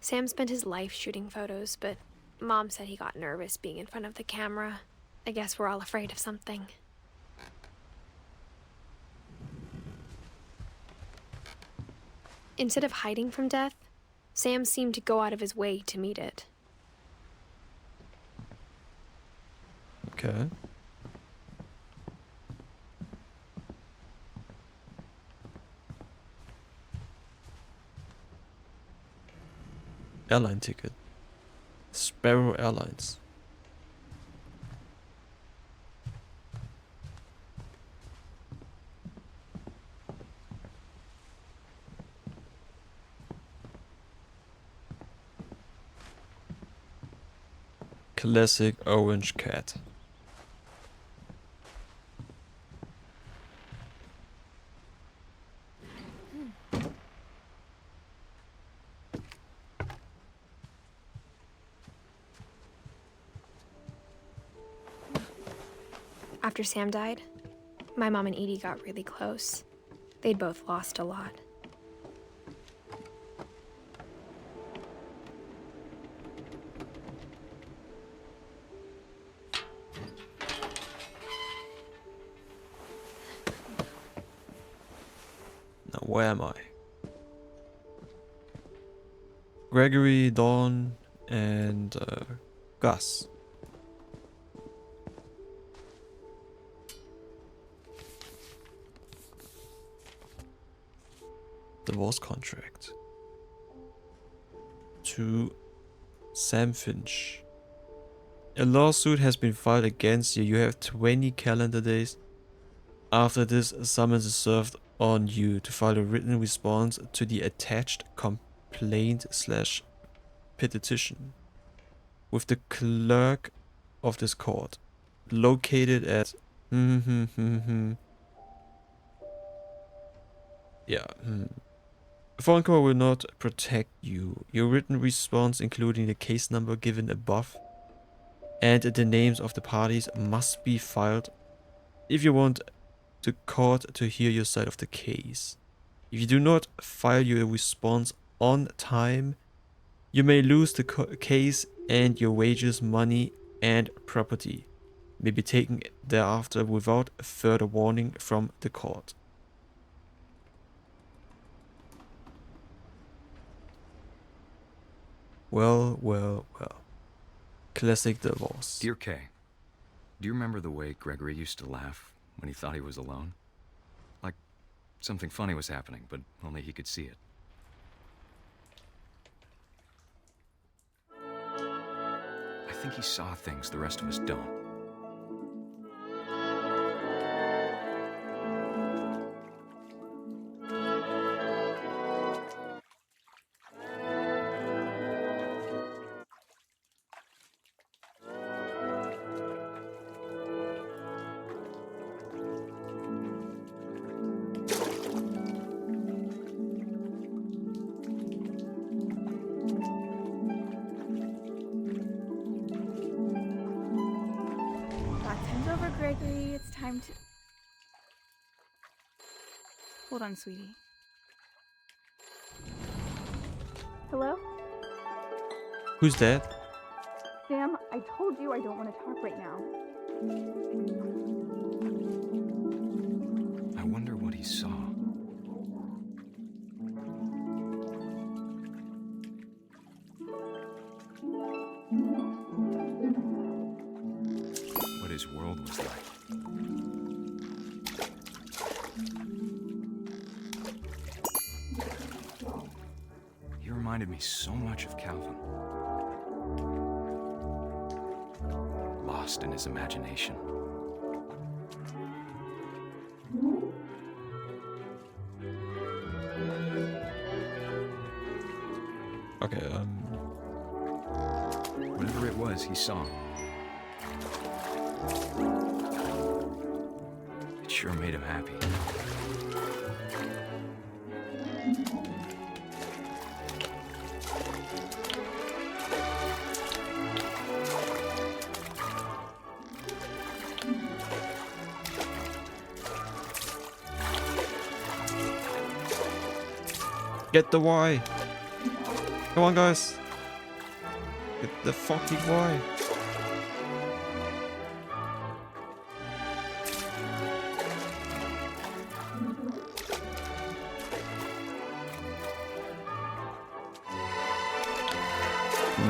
Sam spent his life shooting photos, but Mom said he got nervous being in front of the camera. I guess we're all afraid of something. Instead of hiding from death, Sam seemed to go out of his way to meet it. Okay. Airline ticket. Sparrow Airlines. Classic orange cat. After Sam died, my mom and Edie got really close. They'd both lost a lot. Now, where am I? Gregory, Dawn, and Gus. Divorce contract. To Sam Finch. A lawsuit has been filed against you. You have 20 calendar days after this summons is served on you to file a written response to the attached complaint/petition with the clerk of this court, located at yeah. A phone call will not protect you. Your written response, including the case number given above and the names of the parties, must be filed if you want the court to hear your side of the case. If you do not file your response on time, you may lose the case, and your wages, money, and property may be taken thereafter without further warning from the court. Well, well, well. Classic divorce. Dear Kay, do you remember the way Gregory used to laugh when he thought he was alone? Like something funny was happening, but only he could see it. I think he saw things the rest of us don't. Gregory, it's time to... Hold on, sweetie. Hello? Who's that? Sam, I told you I don't want to talk right now. I wonder what he saw. What his world was like. He reminded me so much of Calvin. Lost in his imagination. Okay, whatever it was he saw. It sure made him happy. Get the Y. Come on, guys. Get the fucking boy.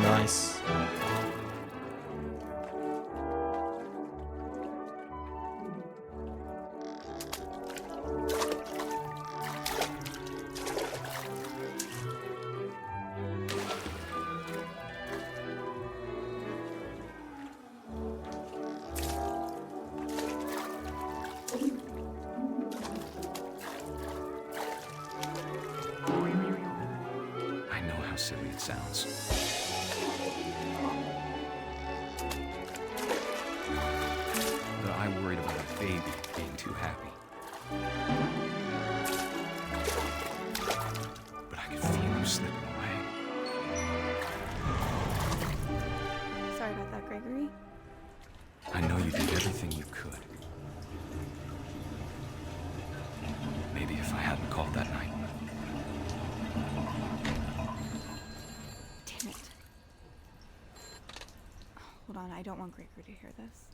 Nice. I know how silly it sounds. But I worried about a baby being too happy. But I could feel him slipping away. Sorry about that, Gregory. I know you did everything you could. Maybe if I hadn't called that night. Damn it. Hold on, I don't want Gregory to hear this.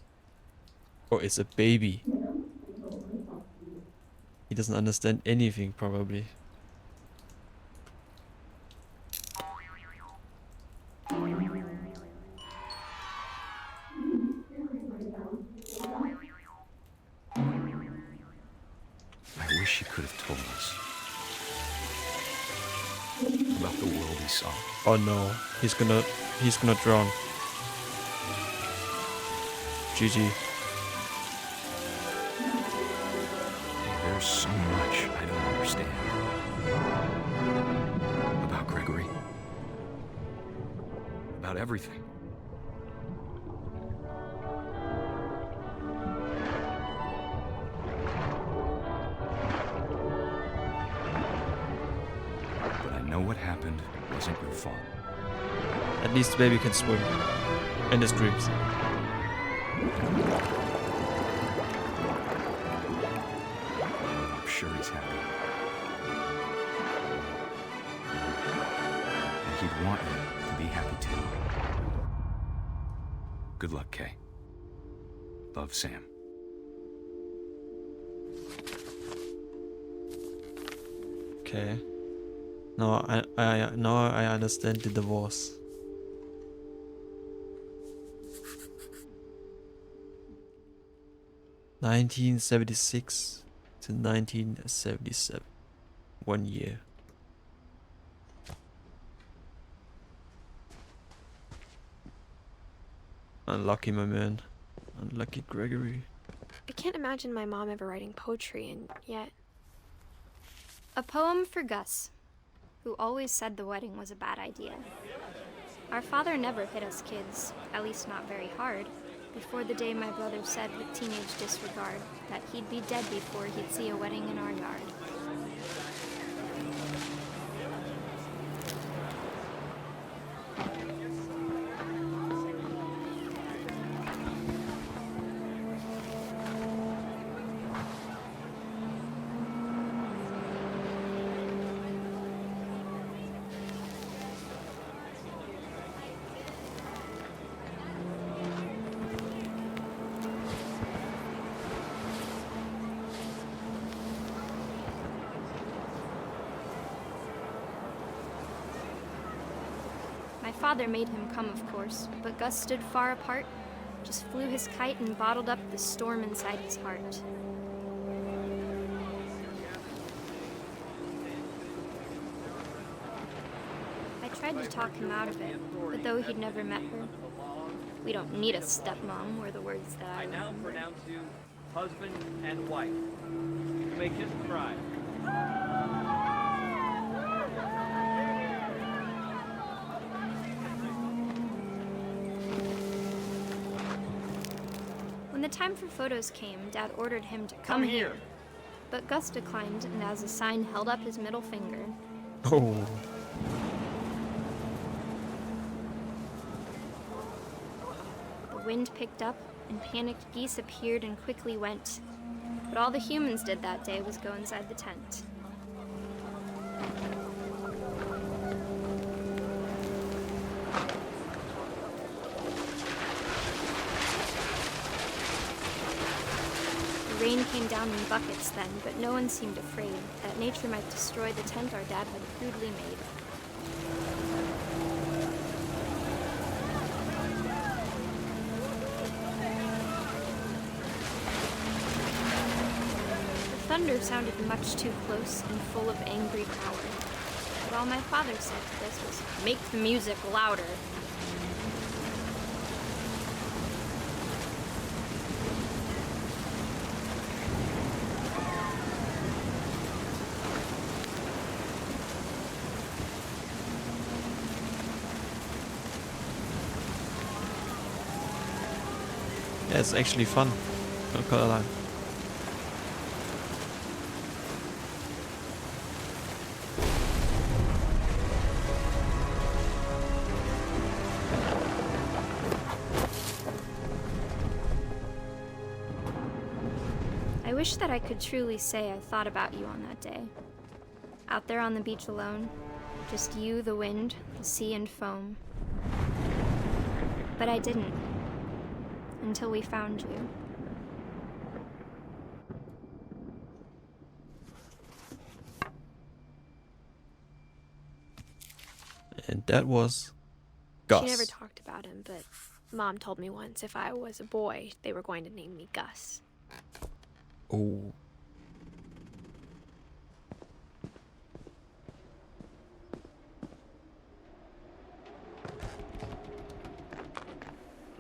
Oh, it's a baby. He doesn't understand anything, probably. I wish he could have told us about the world he saw. Oh no, he's gonna drown. GG. There's so much I don't understand about Gregory, about everything. But I know what happened wasn't your fault. At least the baby can swim. In his dreams. I'm sure he's happy. And he'd want you to be happy too. Good luck, Kay. Love, Sam. Okay. Now I understand the divorce. (1976 to 1977). 1 year. Unlucky, my man. Unlucky Gregory. I can't imagine my mom ever writing poetry, and yet... A poem for Gus, who always said the wedding was a bad idea. Our father never hit us kids, at least not very hard, before the day my brother said with teenage disregard that he'd be dead before he'd see a wedding in our yard. My father made him come, of course, but Gus stood far apart, just flew his kite and bottled up the storm inside his heart. I tried to talk him out of it, but though he'd never met her, we don't need a stepmom were the words that I now remember. pronounce you husband and wife. You may kiss the bride. When the time for photos came, Dad ordered him to come here. But Gus declined and as a sign held up his middle finger. Oh. The wind picked up and panicked geese appeared and quickly went. But all the humans did that day was go inside the tent. raining down in buckets then, but no one seemed afraid that nature might destroy the tent our dad had crudely made. The thunder sounded much too close and full of angry power. But all my father said to this was, "Make the music louder." Yeah, it's actually fun. Not gonna lie. I wish that I could truly say I thought about you on that day. Out there on the beach alone, just you, the wind, the sea, and foam. But I didn't. Until we found you. And that was Gus. She never talked about him, but Mom told me once if I was a boy, they were going to name me Gus. Oh.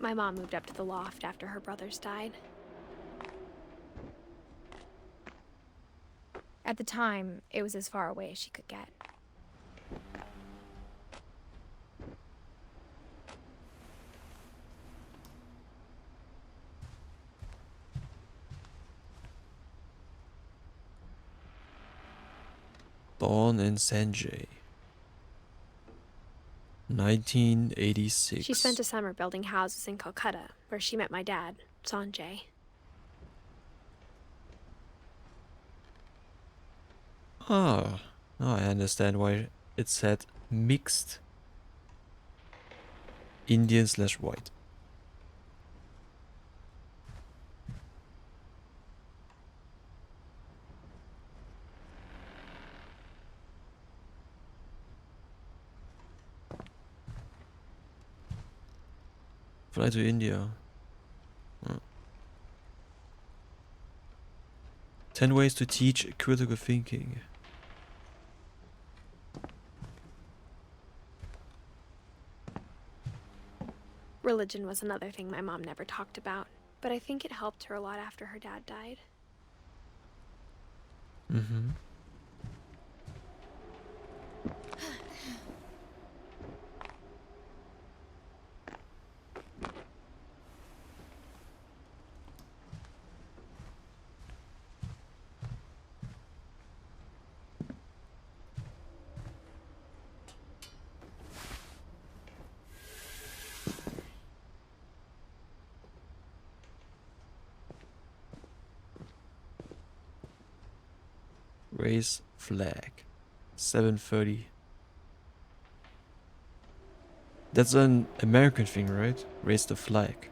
My mom moved up to the loft after her brothers died. At the time, it was as far away as she could get. Born in Sanjay. 1986. She spent a summer building houses in Calcutta, where she met my dad, Sanjay. Ah, now I understand why it said mixed Indian/white. Fly to India. Huh. 10 ways to teach critical thinking. Religion was another thing my mom never talked about, but I think it helped her a lot after her dad died. Mm-hmm. Raise flag. 7:30. That's an American thing, right? Raise the flag.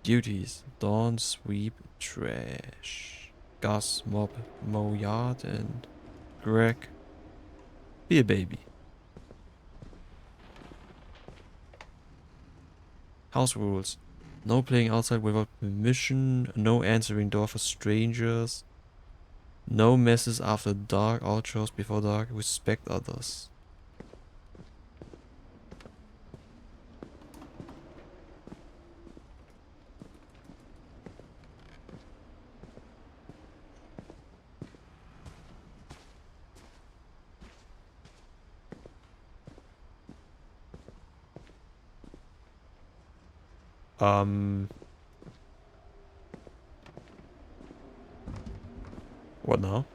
Duties. Dawn, sweep, trash. Gus, mop, mow yard, and Greg, be a baby. House rules. No playing outside without permission. No answering door for strangers. No messes after dark. All chores before dark. Respect others. What now?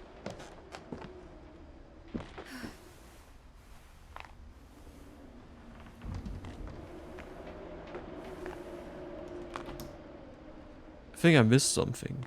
I think I missed something.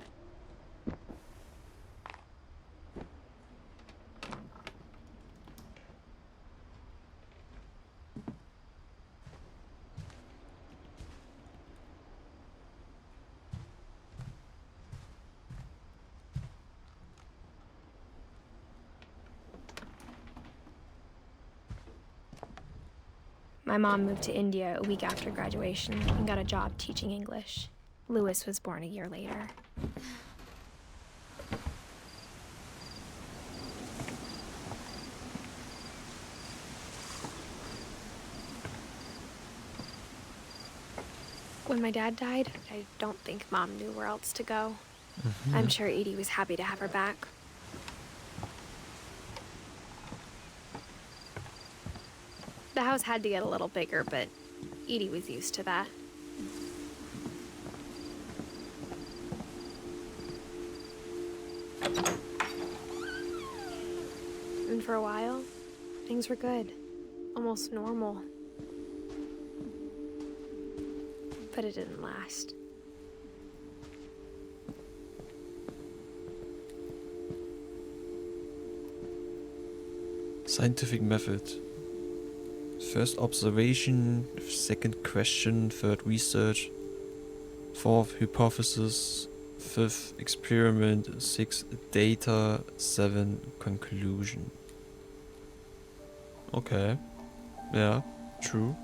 My mom moved to India a week after graduation and got a job teaching English. Louis was born a year later. When my dad died, I don't think Mom knew where else to go. I'm sure Edie was happy to have her back. The house had to get a little bigger, but Edie was used to that. And for a while, things were good. Almost normal. But it didn't last. Scientific method. First observation, second question, third research, fourth hypothesis, fifth experiment, sixth data, 7 conclusion. Okay. Yeah, true.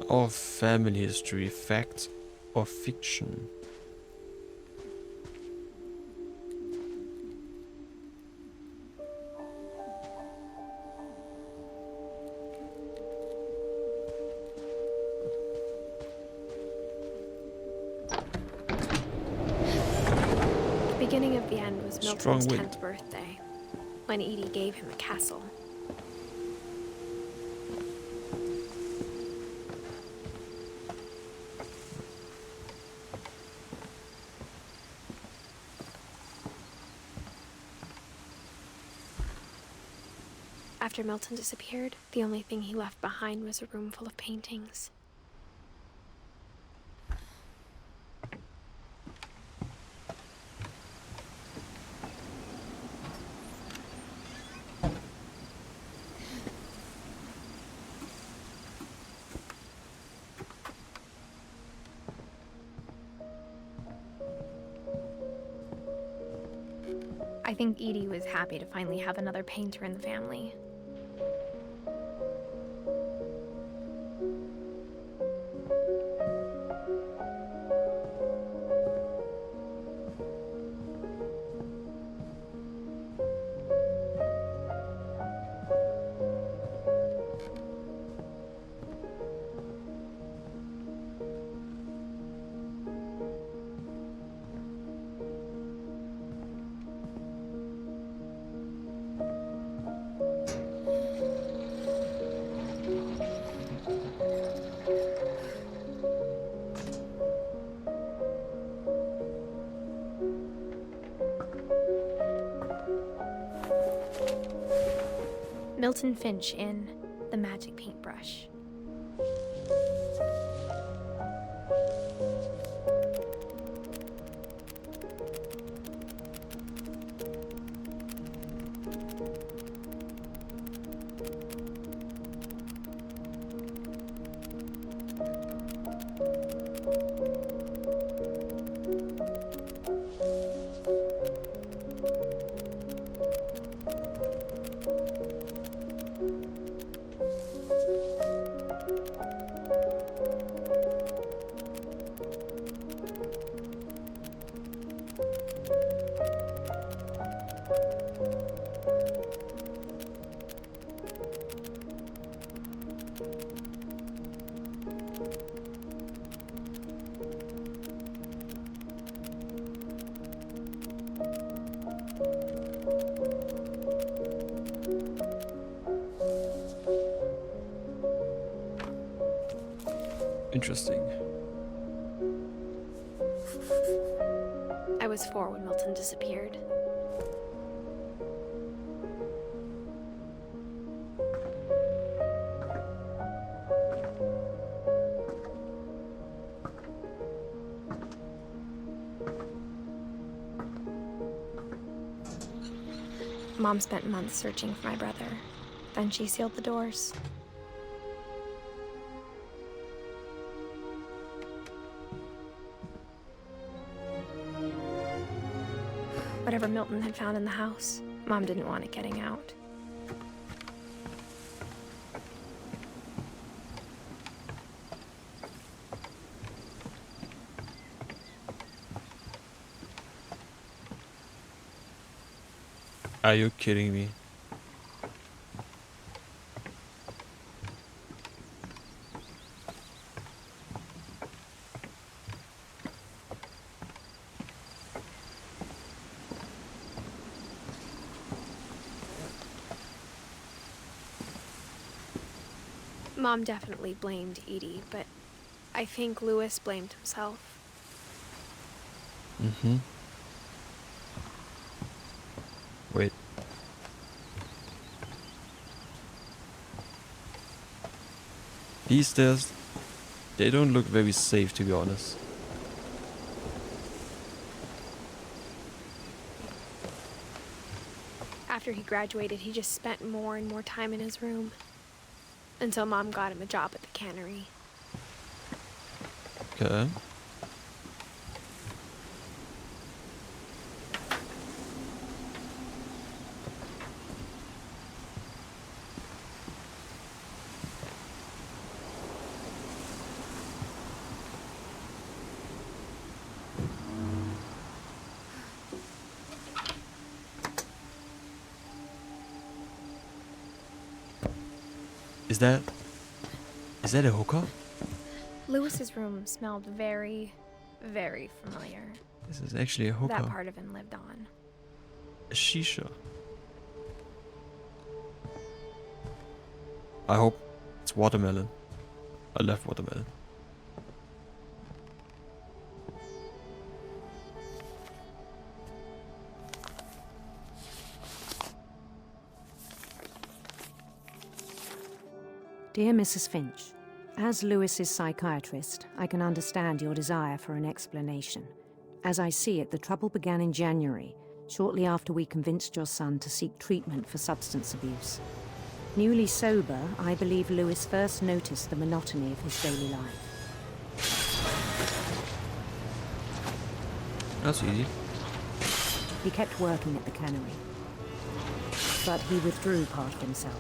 Or family history, fact or fiction? The beginning of the end was Strong Milton's wind. 10th birthday, when Edie gave him a castle. After Milton disappeared, the only thing he left behind was a room full of paintings. I think Edie was happy to finally have another painter in the family. Milton Finch in The Magic Paintbrush. Interesting. I was 4 when Milton disappeared. Mom spent months searching for my brother. Then she sealed the doors. Whatever Milton had found in the house, Mom didn't want it getting out. Are you kidding me? Mom definitely blamed Edie, but I think Louis blamed himself. Mm-hmm. Wait. These stairs, they don't look very safe, to be honest. After he graduated, he just spent more and more time in his room. Until Mom got him a job at the cannery. Okay. Is that a hooker? Louis's room smelled very, very familiar. This is actually a hooker. That part of him lived on. A shisha. I hope it's watermelon. I love watermelon. Dear Mrs. Finch, as Louis's psychiatrist, I can understand your desire for an explanation. As I see it, the trouble began in January, shortly after we convinced your son to seek treatment for substance abuse. Newly sober, I believe Louis first noticed the monotony of his daily life. That's easy. He kept working at the cannery, but he withdrew part of himself.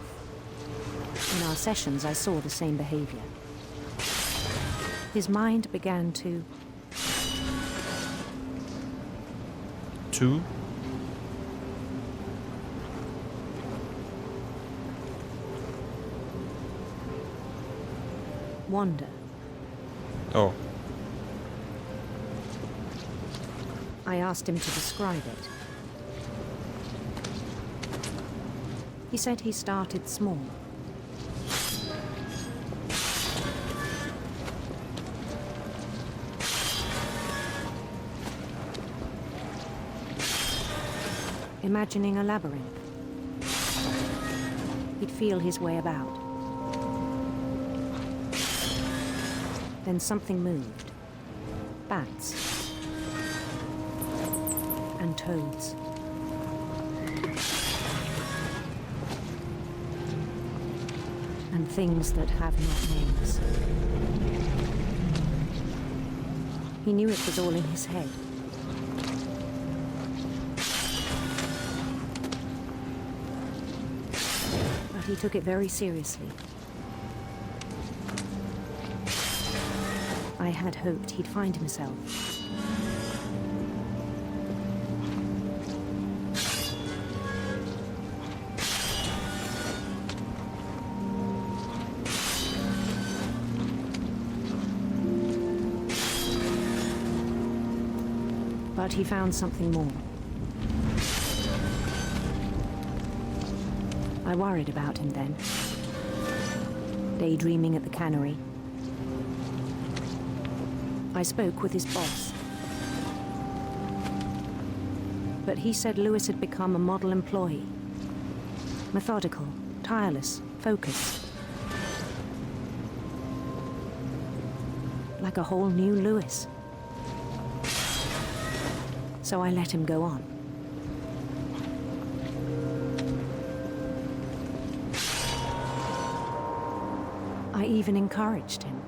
In our sessions, I saw the same behavior. His mind began to... wander. Oh. I asked him to describe it. He said he started small. Imagining a labyrinth. He'd feel his way about. Then something moved. Bats. And toads. And things that have not names. He knew it was all in his head. He took it very seriously. I had hoped he'd find himself. But he found something more. I worried about him then. Daydreaming at the cannery. I spoke with his boss. But he said Louis had become a model employee. Methodical, tireless, focused. Like a whole new Louis. So I let him go on. I even encouraged him.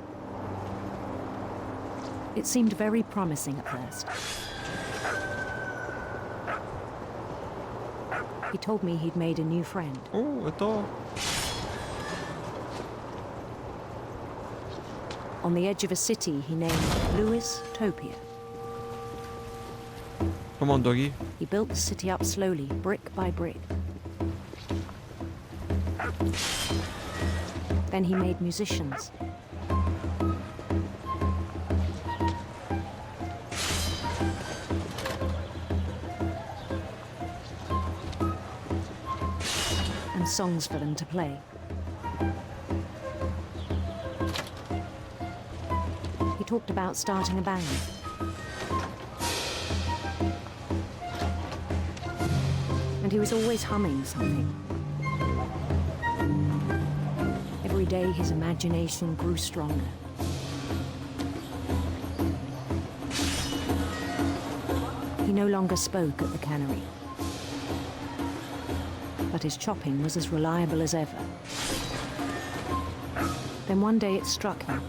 It seemed very promising at first. He told me he'd made a new friend. Oh, a dog. On the edge of a city he named Louis Topia. Come on, doggy. He built the city up slowly, brick by brick. Then he made musicians. And songs for them to play. He talked about starting a band. And he was always humming something. Every day his imagination grew stronger. He no longer spoke at the cannery. But his chopping was as reliable as ever. Then one day it struck him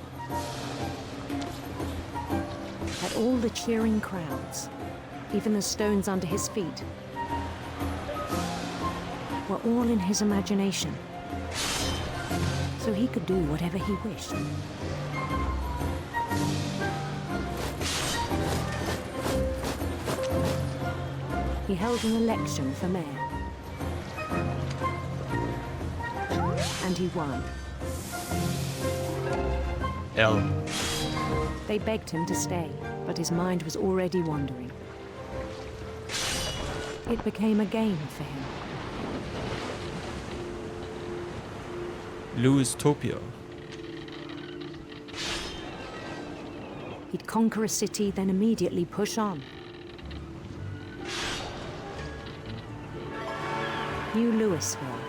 that all the cheering crowds, even the stones under his feet, were all in his imagination, so he could do whatever he wished. He held an election for mayor, and he won. L. They begged him to stay, but his mind was already wandering. It became a game for him. Louis Topia. He'd conquer a city, then immediately push on. New Louisville.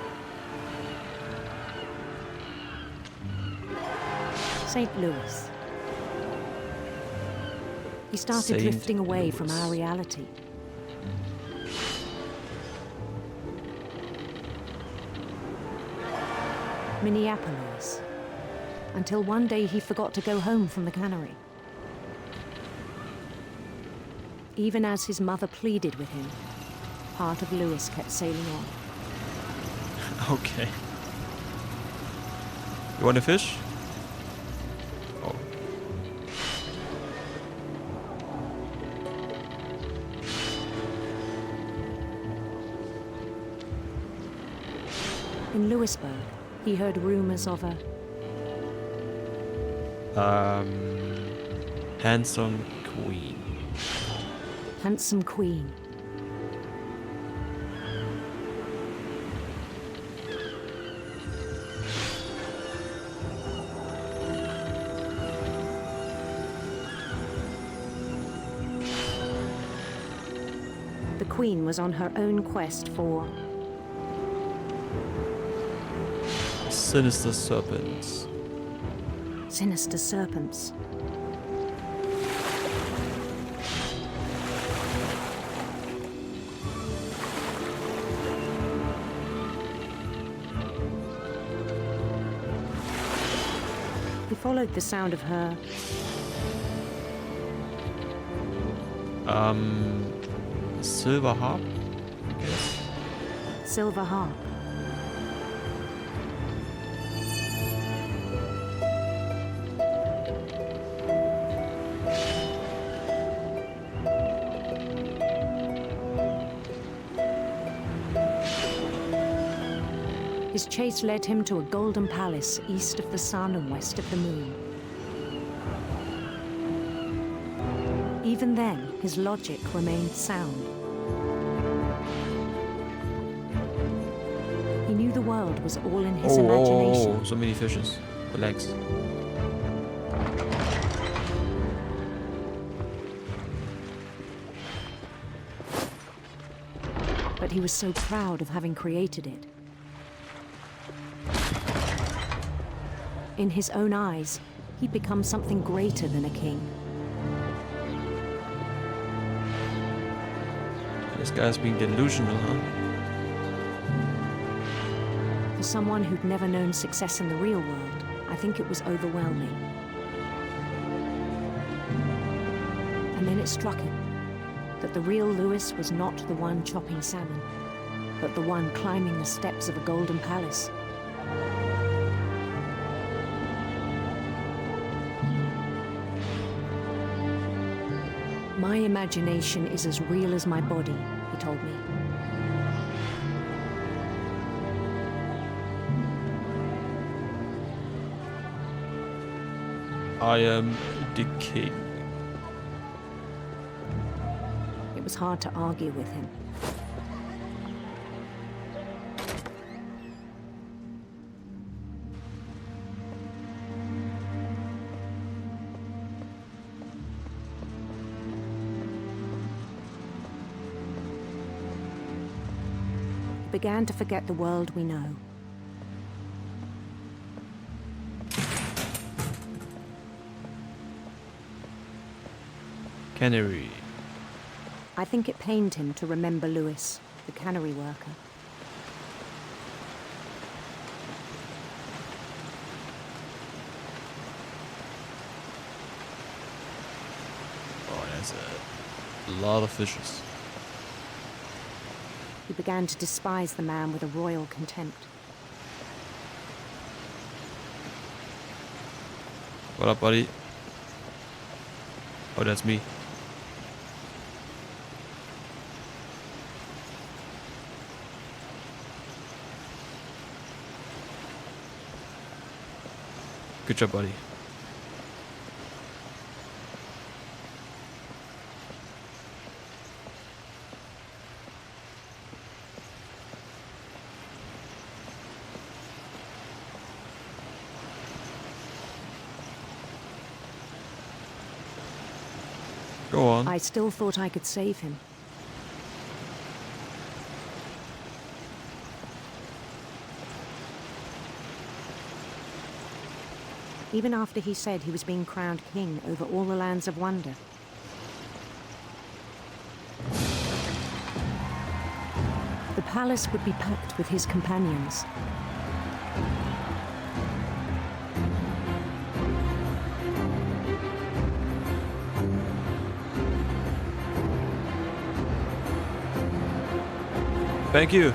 St. Louis. He started Saint drifting away Louis. from our reality. Minneapolis. Until one day he forgot to go home from the cannery. Even as his mother pleaded with him, part of Louis kept sailing on. Okay. You want a fish? Oh. In Louisburg, he heard rumors of a handsome queen. handsome queen. The queen was on her own quest for Sinister serpents. sinister serpents. He followed the sound of her Silver harp? Yes. silver harp. His chase led him to a golden palace east of the sun and west of the moon. Even then, his logic remained sound. He knew the world was all in his imagination. Oh, so many fishes. Relax. But he was so proud of having created it. In his own eyes, he'd become something greater than a king. This guy's being delusional, huh? For someone who'd never known success in the real world, I think it was overwhelming. And then it struck him that the real Louis was not the one chopping salmon. but the one climbing the steps of a golden palace. My imagination is as real as my body, he told me. I am the king. It was hard to argue with him. He began to forget the world we know. Canary. I think it pained him to remember Lewis, the cannery worker. Oh, there's a lot of fishes. He began to despise the man with a royal contempt. What up, buddy? Oh, that's me. Good job, buddy. Go on. I still thought I could save him. Even after he said he was being crowned king over all the lands of wonder. The palace would be packed with his companions. Thank you.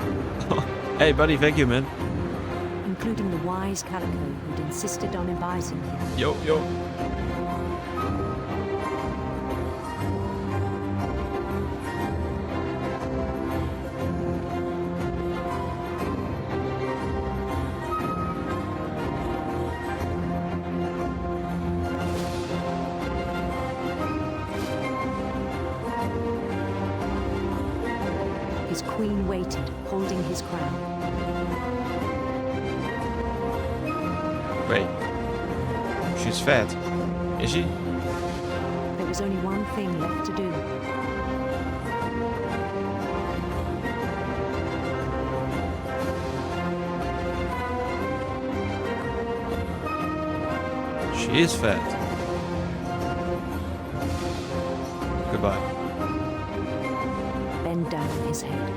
Hey, buddy, thank you, man. Including the wise Calico who'd insisted on advising him. Yo, yo. His queen waited, holding his crown. Wait. She's fat. Is she? There was only one thing left to do. She is fat. Goodbye. Bend down his head.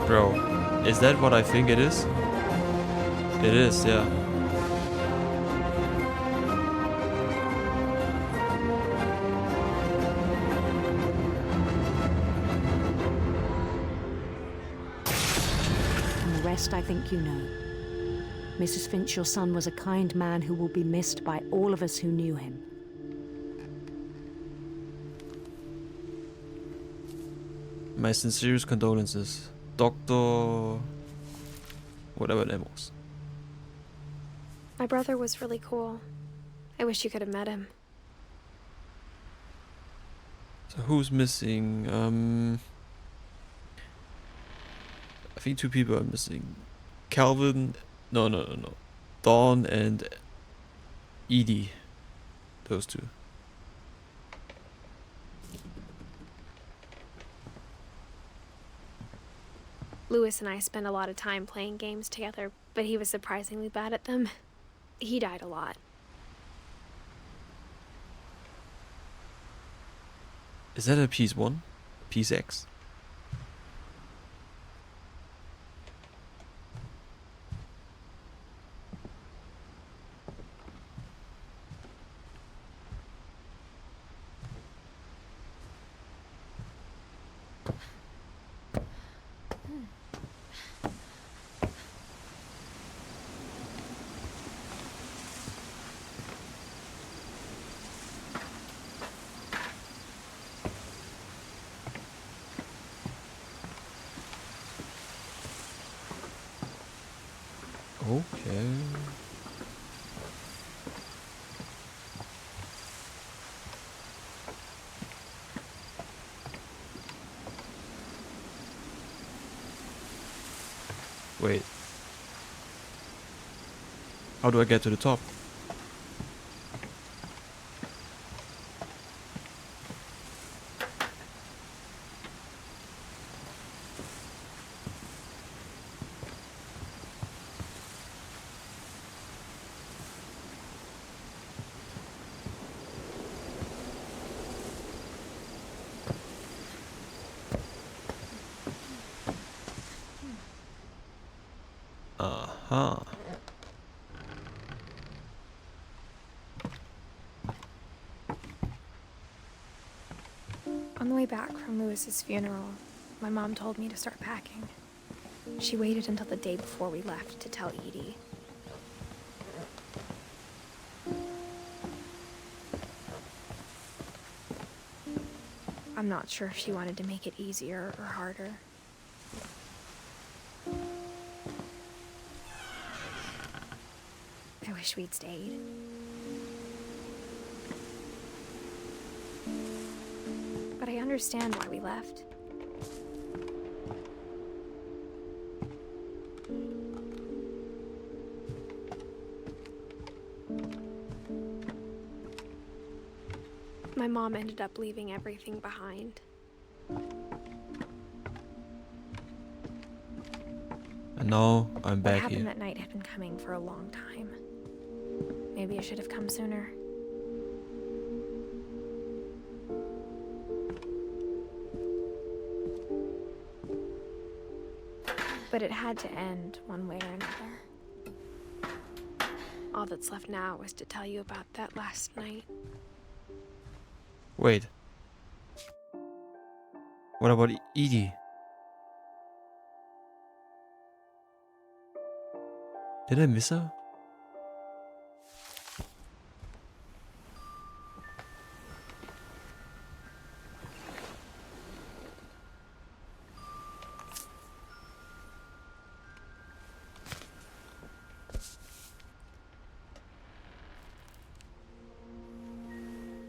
Bro, is that what I think it is? It is, yeah. And the rest I think you know. Mrs. Finch, your son was a kind man who will be missed by all of us who knew him. My sincerest condolences. Dr. whatever that was. My brother was really cool. I wish you could have met him. So who's missing? I think two people are missing. Calvin. No. Dawn and Edie. Those two. Lewis and I spent a lot of time playing games together, but he was surprisingly bad at them. He died a lot. Is that a piece 1? Piece X? Wait. How do I get to the top? Aha. On the way back from Lewis's funeral, my mom told me to start packing. She waited until the day before we left to tell Edie. I'm not sure if she wanted to make it easier or harder. I wish we'd stayed. But I understand why we left. My mom ended up leaving everything behind. And now I'm What back happened here. that night had been coming for a long time. Maybe I should have come sooner. But it had to end one way or another. All that's left now is to tell you about that last night. Wait. What about Edie? Did I miss her?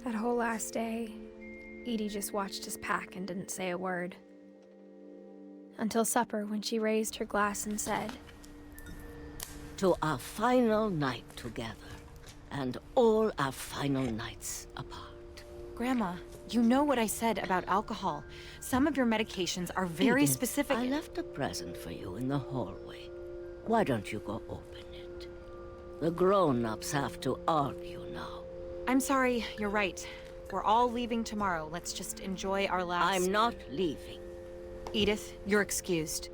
That whole last day, Edie just watched us pack and didn't say a word. Until supper, when she raised her glass and said, "To our final night together, and all our final nights apart." Grandma, you know what I said about alcohol. Some of your medications are very Edith, specific. I left a present for you in the hallway. Why don't you go open it? The grown-ups have to argue now. I'm sorry, you're right. We're all leaving tomorrow. Let's just enjoy our last... I'm not leaving. Edith, you're excused.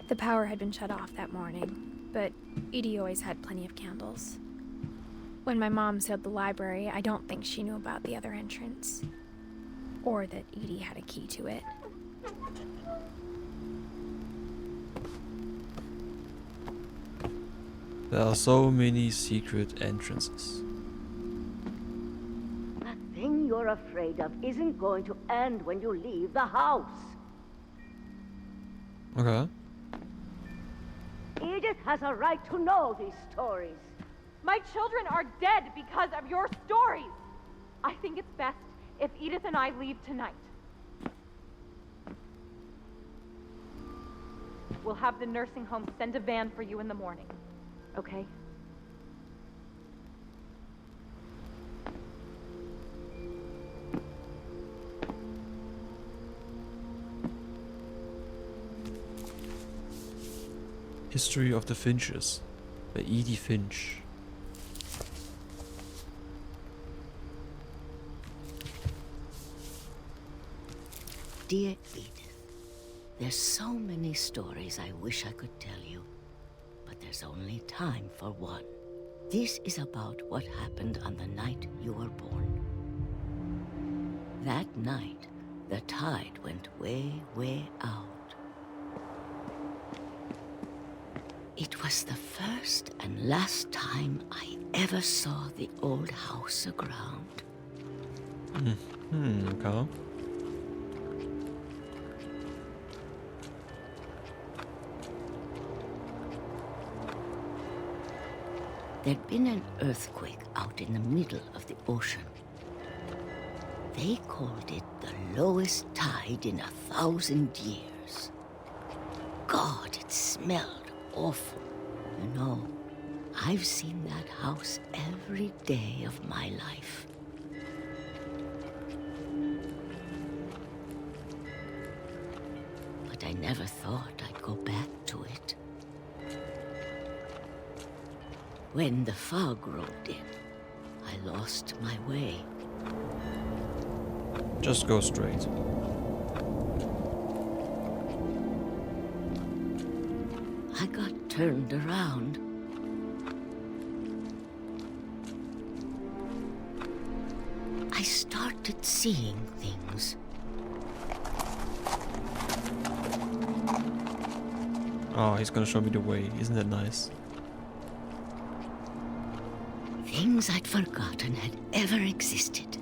the power had been shut off that morning, but Edie always had plenty of candles. When my mom sealed the library, I don't think she knew about the other entrance, or that Edie had a key to it. There are so many secret entrances. The thing you're afraid of isn't going to end when you leave the house. Okay. Edith has a right to know these stories. My children are dead because of your stories. I think it's best if Edith and I leave tonight. We'll have the nursing home send a van for you in the morning, okay? History of the Finches by Edie Finch. Dear Edith, there's so many stories I wish I could tell you, but there's only time for one. This is about what happened on the night you were born. That night, the tide went way, way out. It was the first and last time I ever saw the old house aground. Okay. there'd been an earthquake out in the middle of the ocean. They called it the lowest tide in 1,000 years. God, it smelled awful. You know, I've seen that house every day of my life. But I never thought I'd go back to it. When the fog rolled in, I lost my way. Just go straight. I got turned around. I started seeing things. Oh, he's gonna show me the way. Isn't that nice? Things I'd forgotten had ever existed.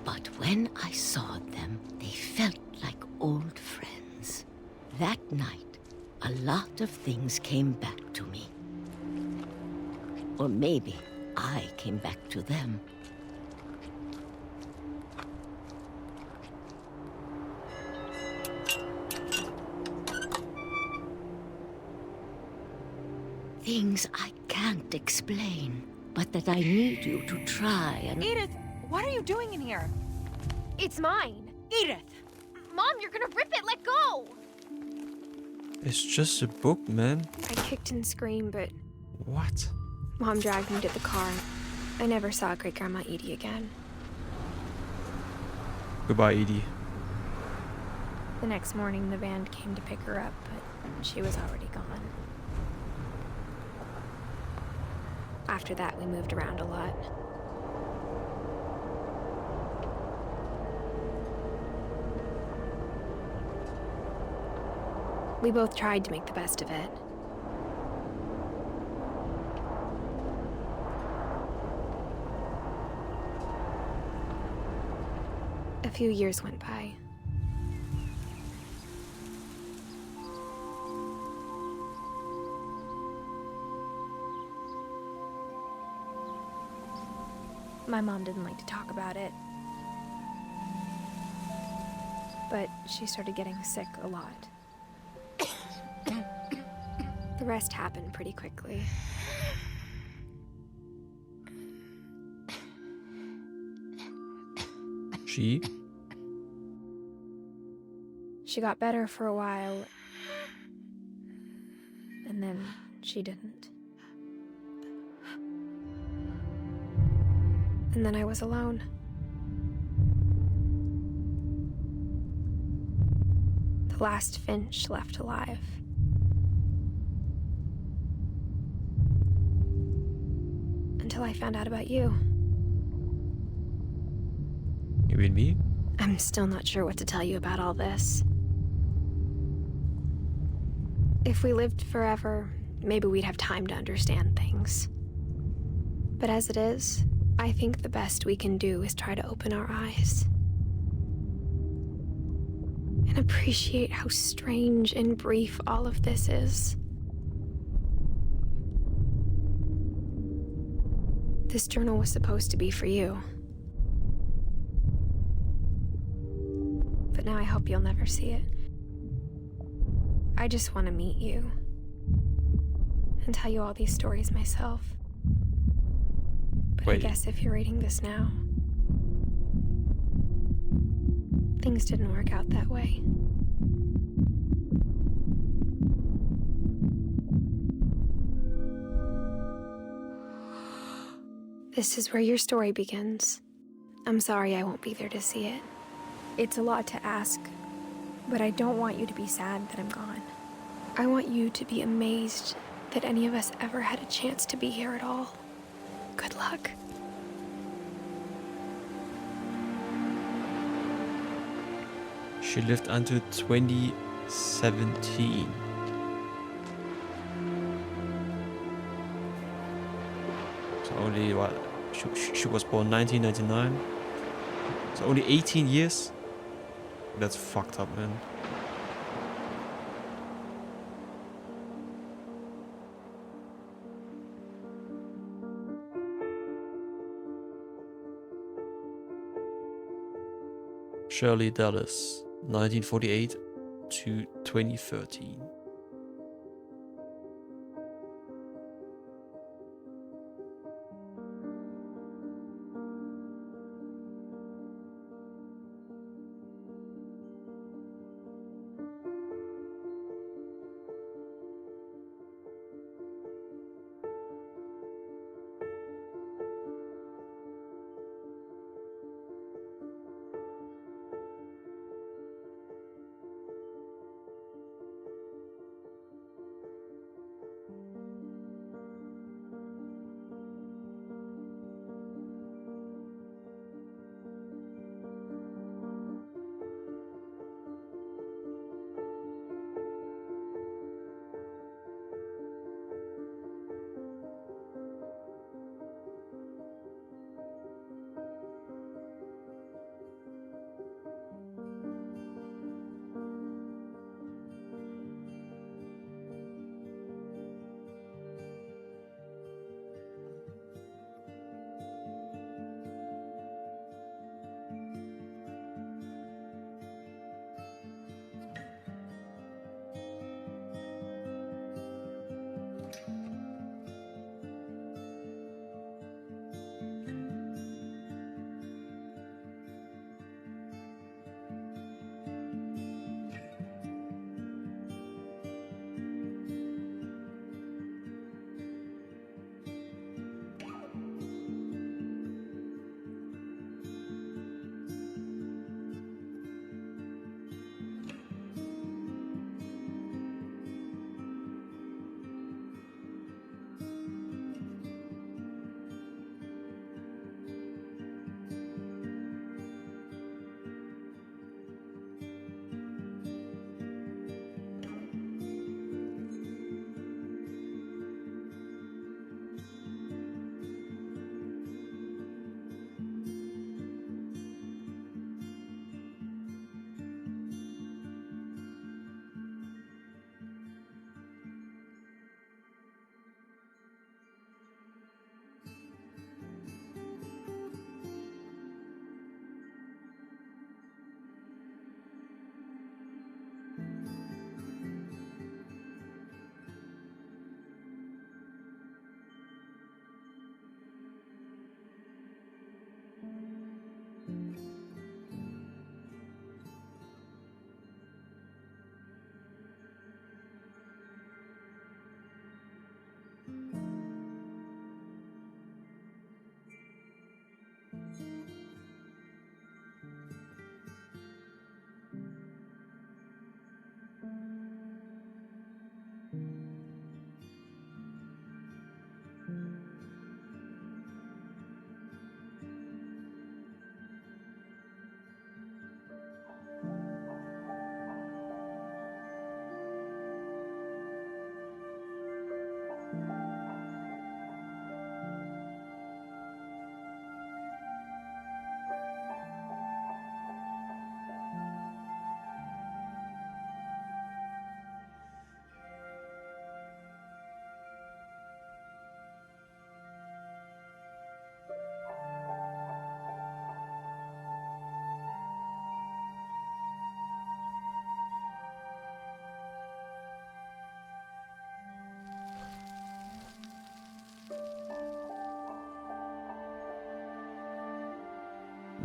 But when I saw them, they felt like old friends. That night, a lot of things came back to me. Or maybe I came back to them. Things I can't explain, but that I need you to try and... Edith, what are you doing in here? It's mine. Edith! Mom, you're gonna rip it. Let go. It's just a book, man. I kicked and screamed, but What? Mom dragged me to the car. I never saw Great-Grandma Edie again. Goodbye, Edie. The next morning, the band came to pick her up, but she was already gone. After that, we moved around a lot. We both tried to make the best of it. A few years went by. My mom didn't like to talk about it. But she started getting sick a lot. The rest happened pretty quickly. She? She got better for a while, and then she didn't. And then I was alone. The last Finch left alive. Until I found out about you. You mean me? I'm still not sure what to tell you about all this. If we lived forever, maybe we'd have time to understand things. But as it is, I think the best we can do is try to open our eyes. And appreciate how strange and brief all of this is. This journal was supposed to be for you. But now I hope you'll never see it. I just want to meet you. And tell you all these stories myself. But Wait. I guess if you're reading this now, things didn't work out that way. This is where your story begins. I'm sorry I won't be there to see it. It's a lot to ask, but I don't want you to be sad that I'm gone. I want you to be amazed that any of us ever had a chance to be here at all. Good luck. She lived until 2017. So only what? She was born 1999. So only 18 years. That's fucked up, man. Shirley Dulles, 1948 to 2013.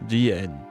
The end.